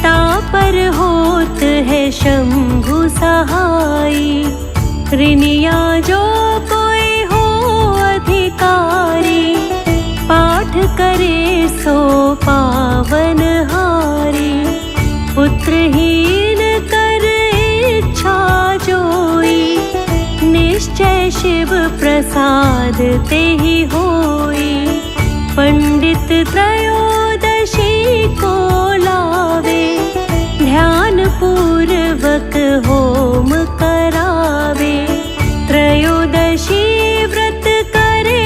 तापर होत है शंभु सहाई। ऋनिया जो कोई हो अधिकारी, पाठ करे सो पावन हारी। पुत्रहीन कर इच्छा जोई, निश्चय शिव प्रसाद ते ही होई। पंडित त्रयोदशी को लावे, ध्यान पूर्वक होम करावे। त्रयोदशी व्रत करे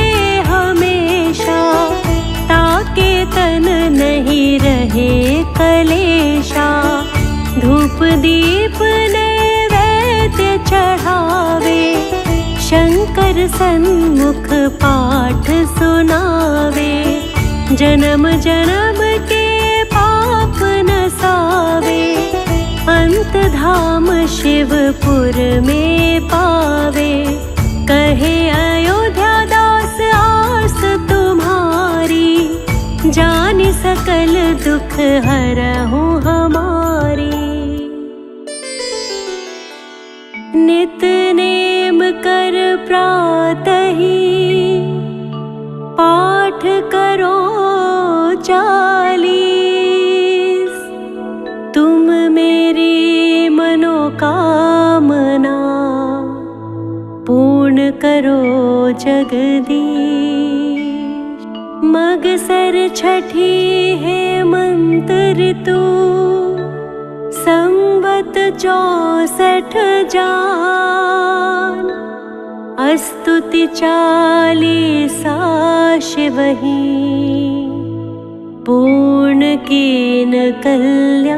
हमेशा, ताके तन नहीं रहे कलेशा। धूप दीप नैवेद्य चढ़ावे, शंकर सन्मुख पाठ सुनावे। जन्म जन्म के पाप नसावे, अंत धाम शिवपुर में पावे। कहे अयोध्या दास आस तुम्हारी, जानि सकल दुख हरहु हमारी। नित नेम कर प्रातहि, पाठ करो 40। तुम मेरी मनोकामना, पूर्ण करो जगदीश। मगसर छठी हेमंत ऋतु, संवत 64 जान। स्तुति 40 शिवहि, पूर्ण कीन कल्याण।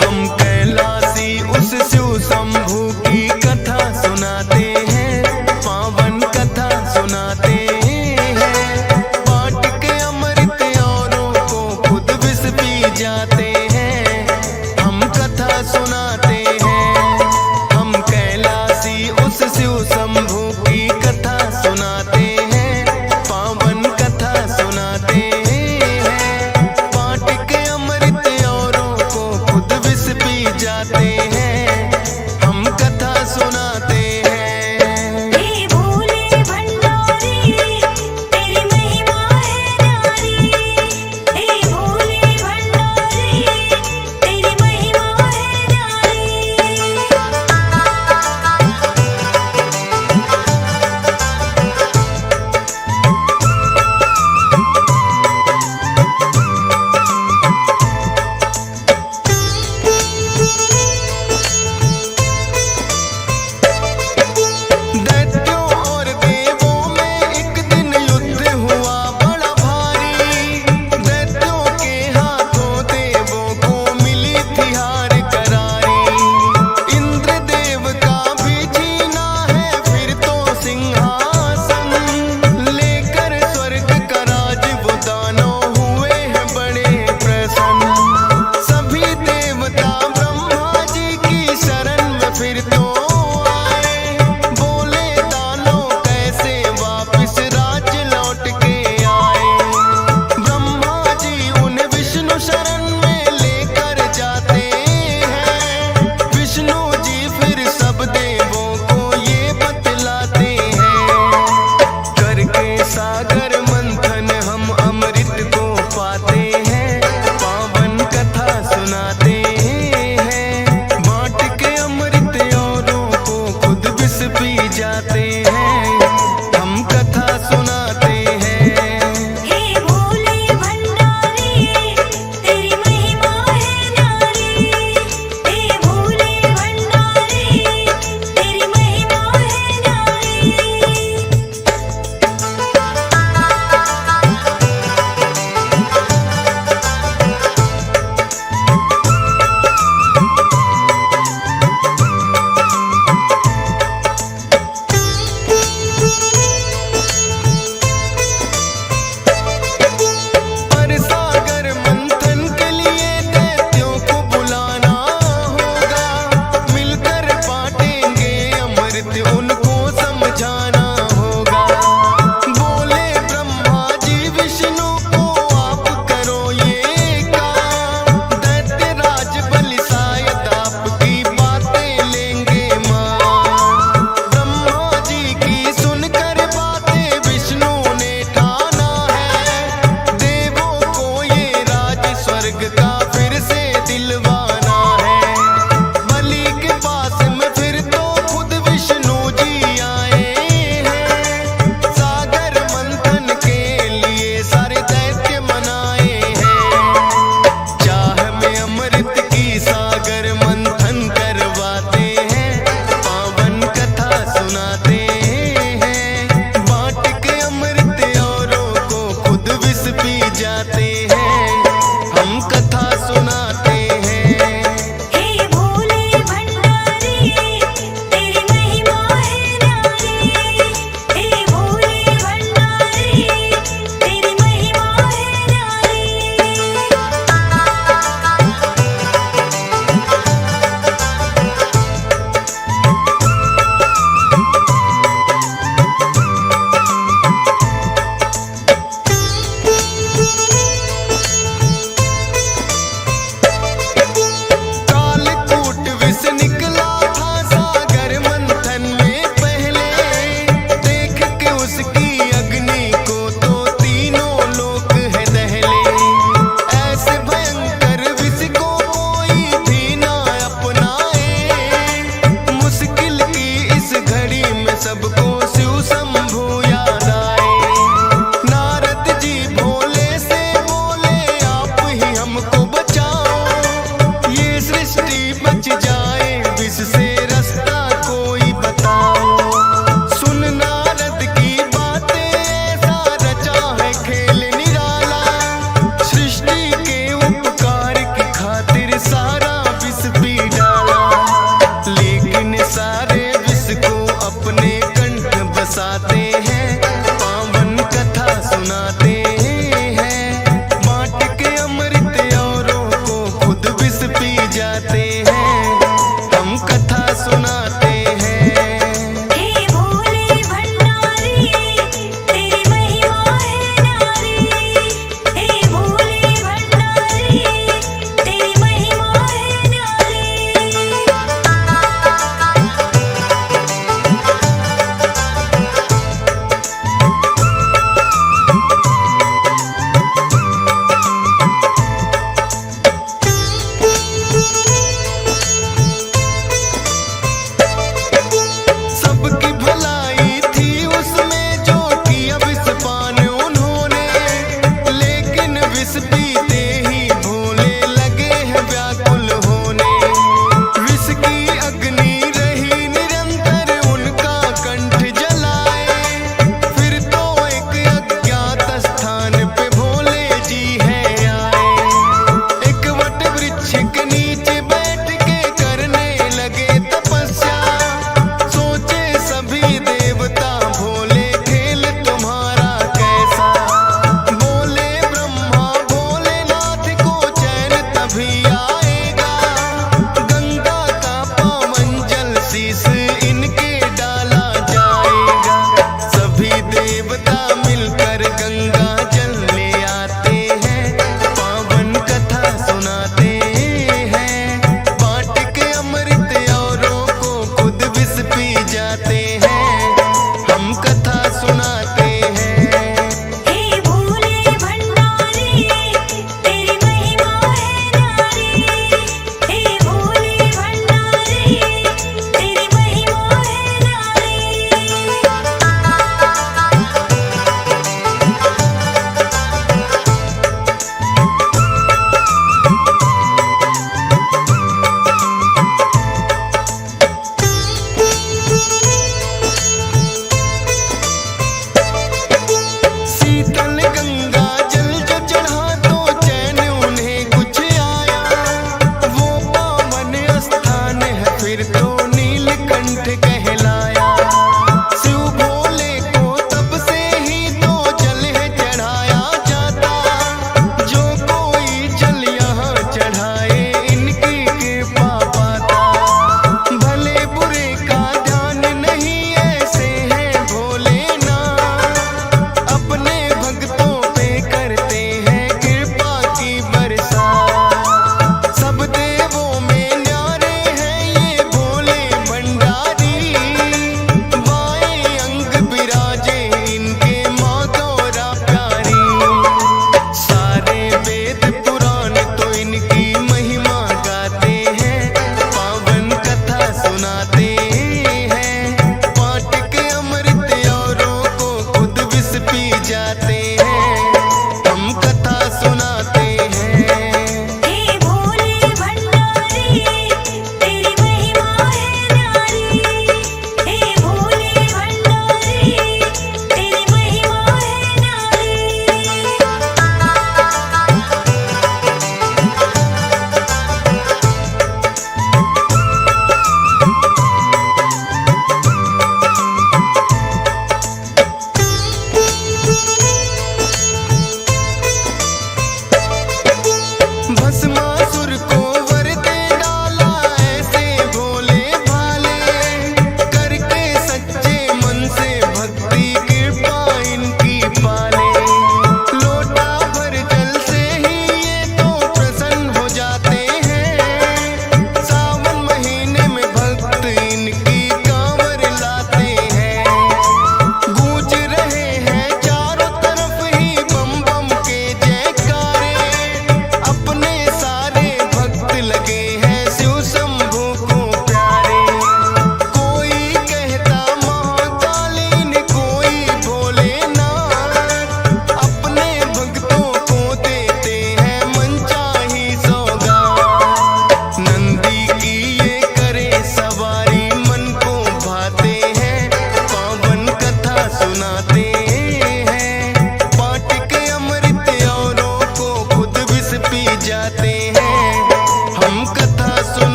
हम कैलासी उस शिव शंभू की कथा सुनाते हैं, पावन कथा सुनाते हैं। बाँट के अमृत औरों को खुद विष पी जाते हैं, हम कथा सुनाते हैं। हम कैलासी उस शिव शंभू की कथा सुनाते हैं, पावन कथा सुनाते हैं। बाँट के अमृत औरों को खुद विष पी जाते हैं, हम कथा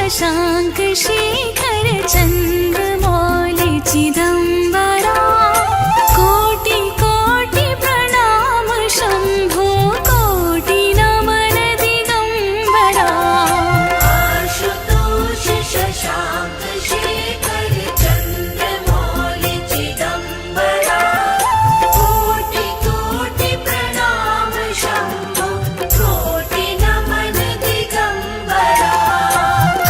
शशाङ्क शेखर चन्द्रमौलि चिदम्बरा कोटि कोटि प्रणाम शम्भो कोटि नमन दिगम्बरा आशुतोष शशाङ्क शेखर चन्द्रमौलि चिदम्बरा कोटि कोटि प्रणाम शम्भो कोटि नमन दिगम्बरा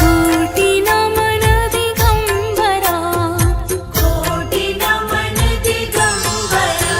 कोटि नमन दिगम्बरा कोटि नमन दिगम्बरा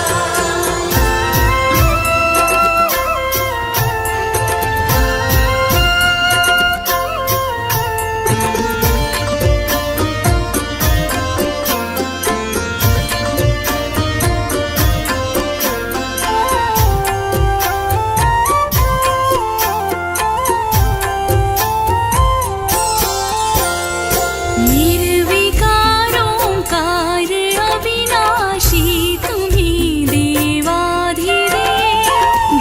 निर्विकारोङ्कार अविनाशी तुम्ही देवाधिदेव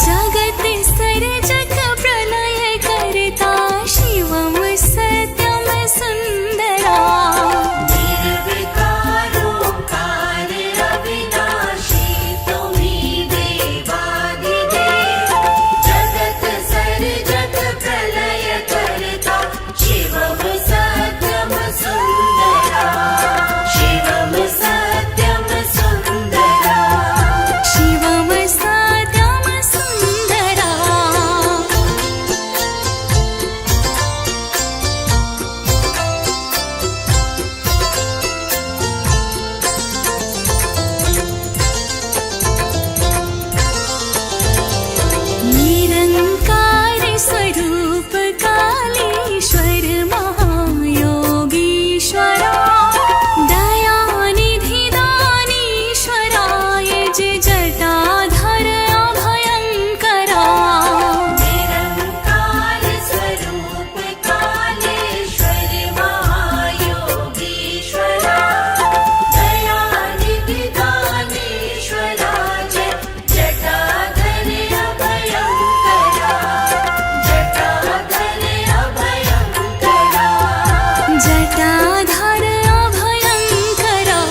जगत सर्जक प्रलय कर्ता शिवं सत्यं सुन्दरा निर्विकारोङ्कार अविनाशी तुम्ही देवादिदेव जगत सर्जक प्रलय कर्ता शिवं सत्यं सुन्दरा शिवं सत्यं सुन्दरा शिवं सत्यं सुन्दरा निरङ्कार स्वरूप कालेश्वर महायोगीश्वरा दयानिधि दानीश्वराय जय जटाधर अभयङ्करा निरङ्कार स्वरूप कालेश्वर महायोगीश्वरा दयानिधि दानीश्वरा जय जटाधर अभयङ्करा जटाधर अभयङ्करा जटाधर अभयङ्करा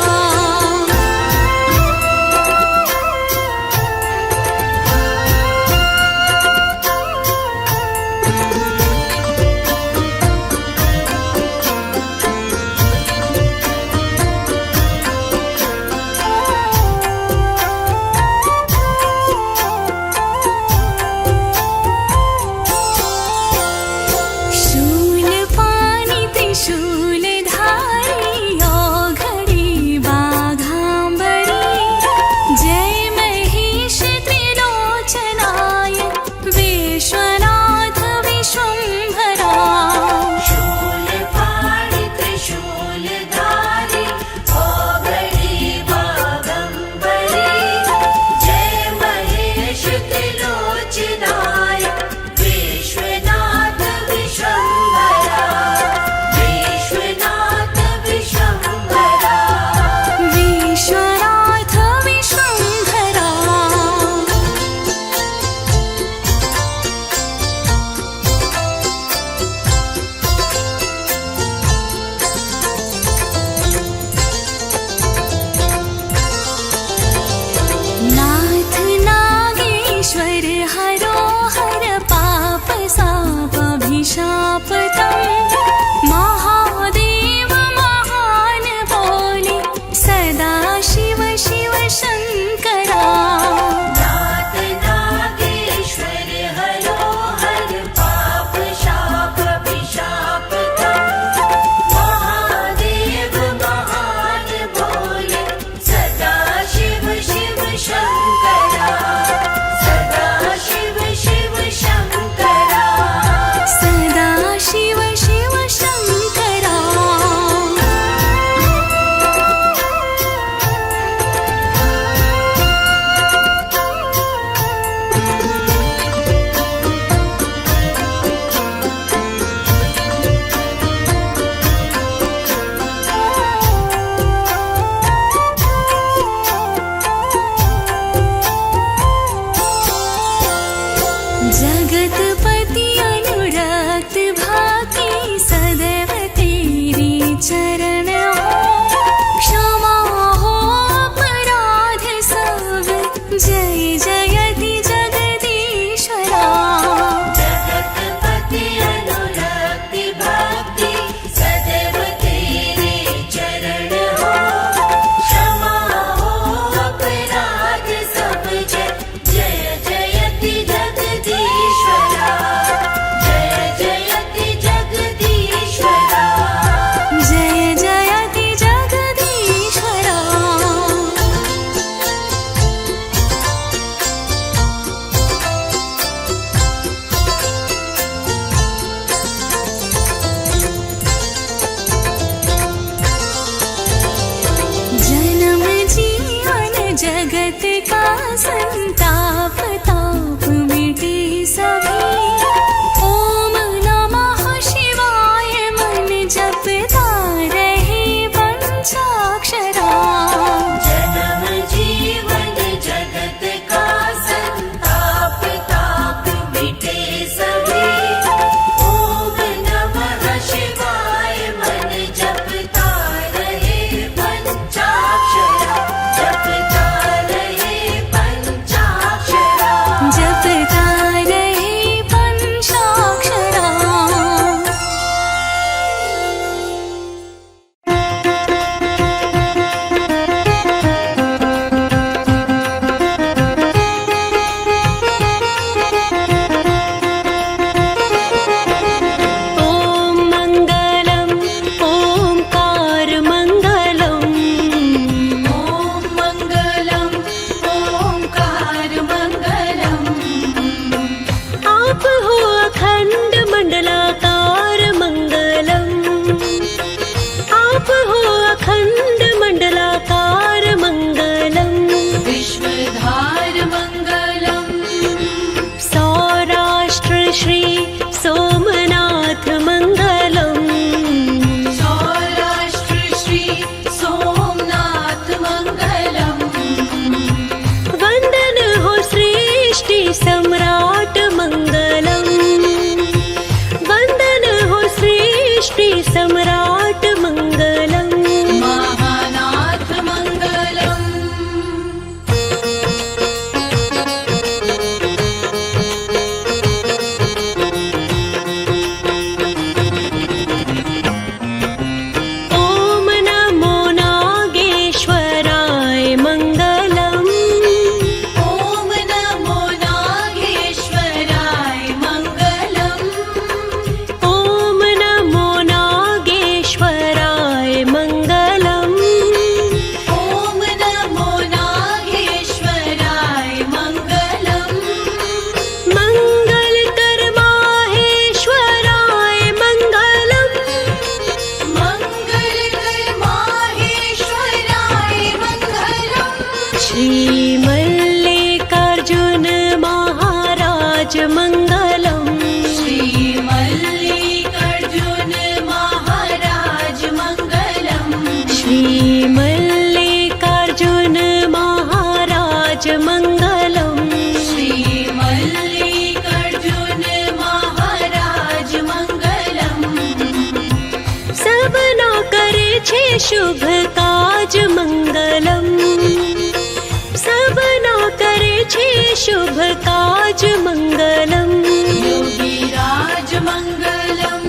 शूलपाणि त्रिशूलधारी औघडी बाघाम्बरी जय महेश त्रिलोचनाय विश्वनाथ विश्वम्भरा शूलपाणि त्रिशूलधारी औघडी बाघम्बरी जय महेश त्रिलोचनाय विश्वनाथ विश्वम्भरा विश्वनाथ विश्वम्भरा विश्वनाथ विश्वम्भरा नाथ नागेश्वर हरो हर पाप सापभिशापतम् महादेव महान बोले सदा शिव शिव शङ्करा नाथ नागेश्वर हरो हर पाप शाप विशापतम् महादेव महान बोले सदा शिव शिव शङ्करा सदा शिव शिव शङ्करा सदा शिव शुभ काज मंगलम। सबना करे छे शुभ काज मंगलम। योगीराज मंगलम।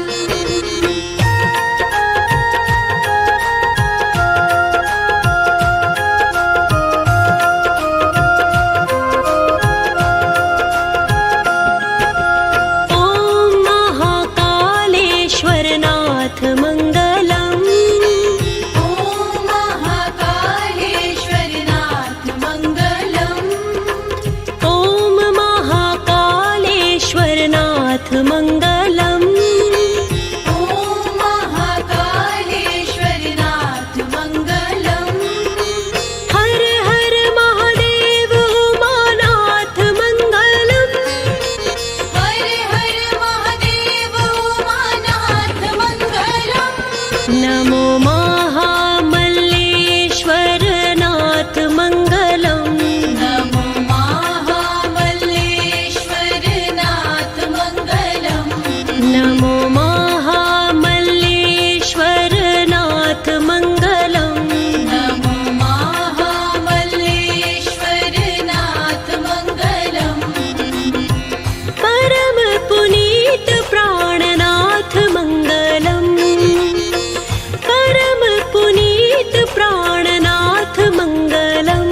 ओम महाकालेश्वरनाथ मंगलम। ओम महाकालेश्वरनाथ मंगलम। ओम महाकालेश्वरनाथ मंगलम। ओम महाकालेश्वरनाथ मंगलम। हर हर महादेव उमानाथ मंगलम। हर हर महादेव उमानाथ मंगलम। नमो महामल्लेश्वरनाथ मंगलम। नमो महामल्लेश्वरनाथ मंगलम। नमो महामल्लेश्वरनाथ मंगलम। नमो महामल्लेश्वरनाथ मंगलम। परम पुनीत प्राणनाथ मंगलम। परम पुनीत प्राणनाथ मंगलम।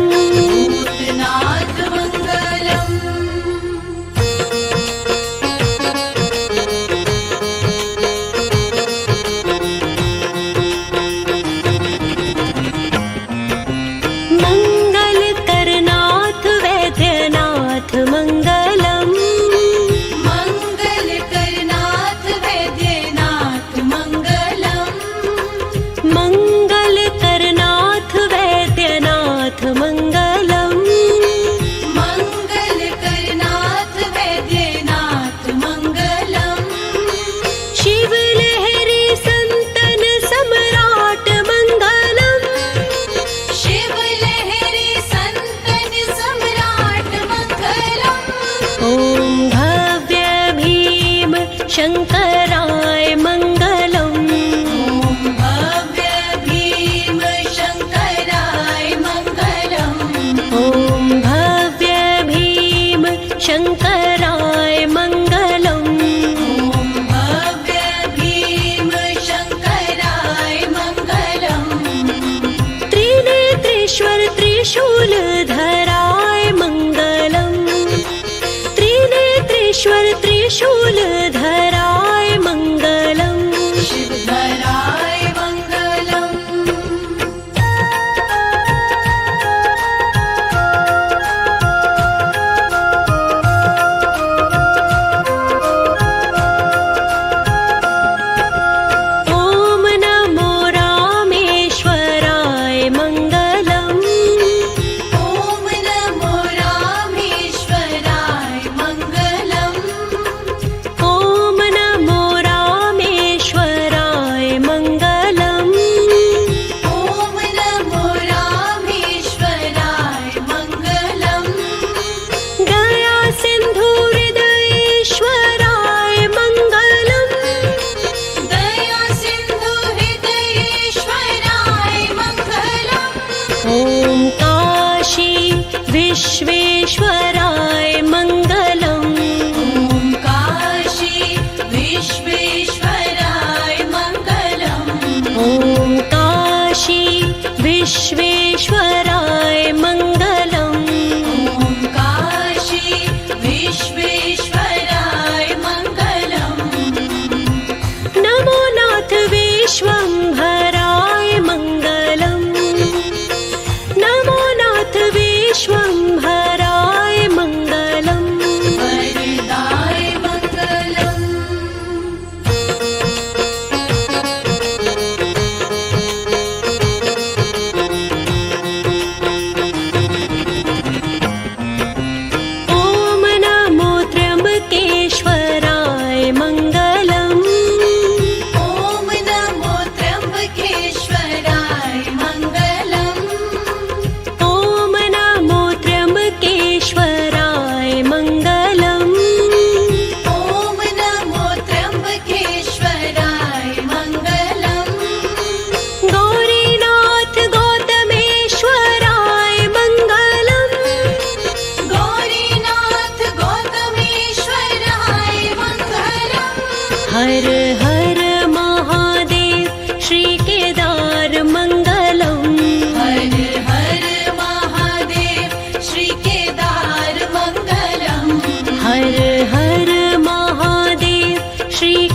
भूतनाथ मंगलम। मंगल करनाथ वैद्यनाथ मंगलम। मंगल करनाथ वैद्यनाथ मंगलम। मंगल करनाथ वैद्यनाथ मंगलम। मंगल करनाथ वैद्यनाथ मंगलम। शिव लहरी संतन सम्राट मंगलम। शिव लहरी संतन सम्राट मंगलम। ओम भव्य भीम शंकराय मंगलम। ओम भव्य भीम शंकराय मंगलम। ओम भव्य भीम शंकराय मंगलम। ओम भव्य भीम शंकराय मंगलम। त्रिनेत्रेश्वर त्रिशूलधराय मंगलम। त्रिनेत्रेश्वर त्रिशूलधराय मंगलम।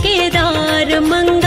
केदार मंगल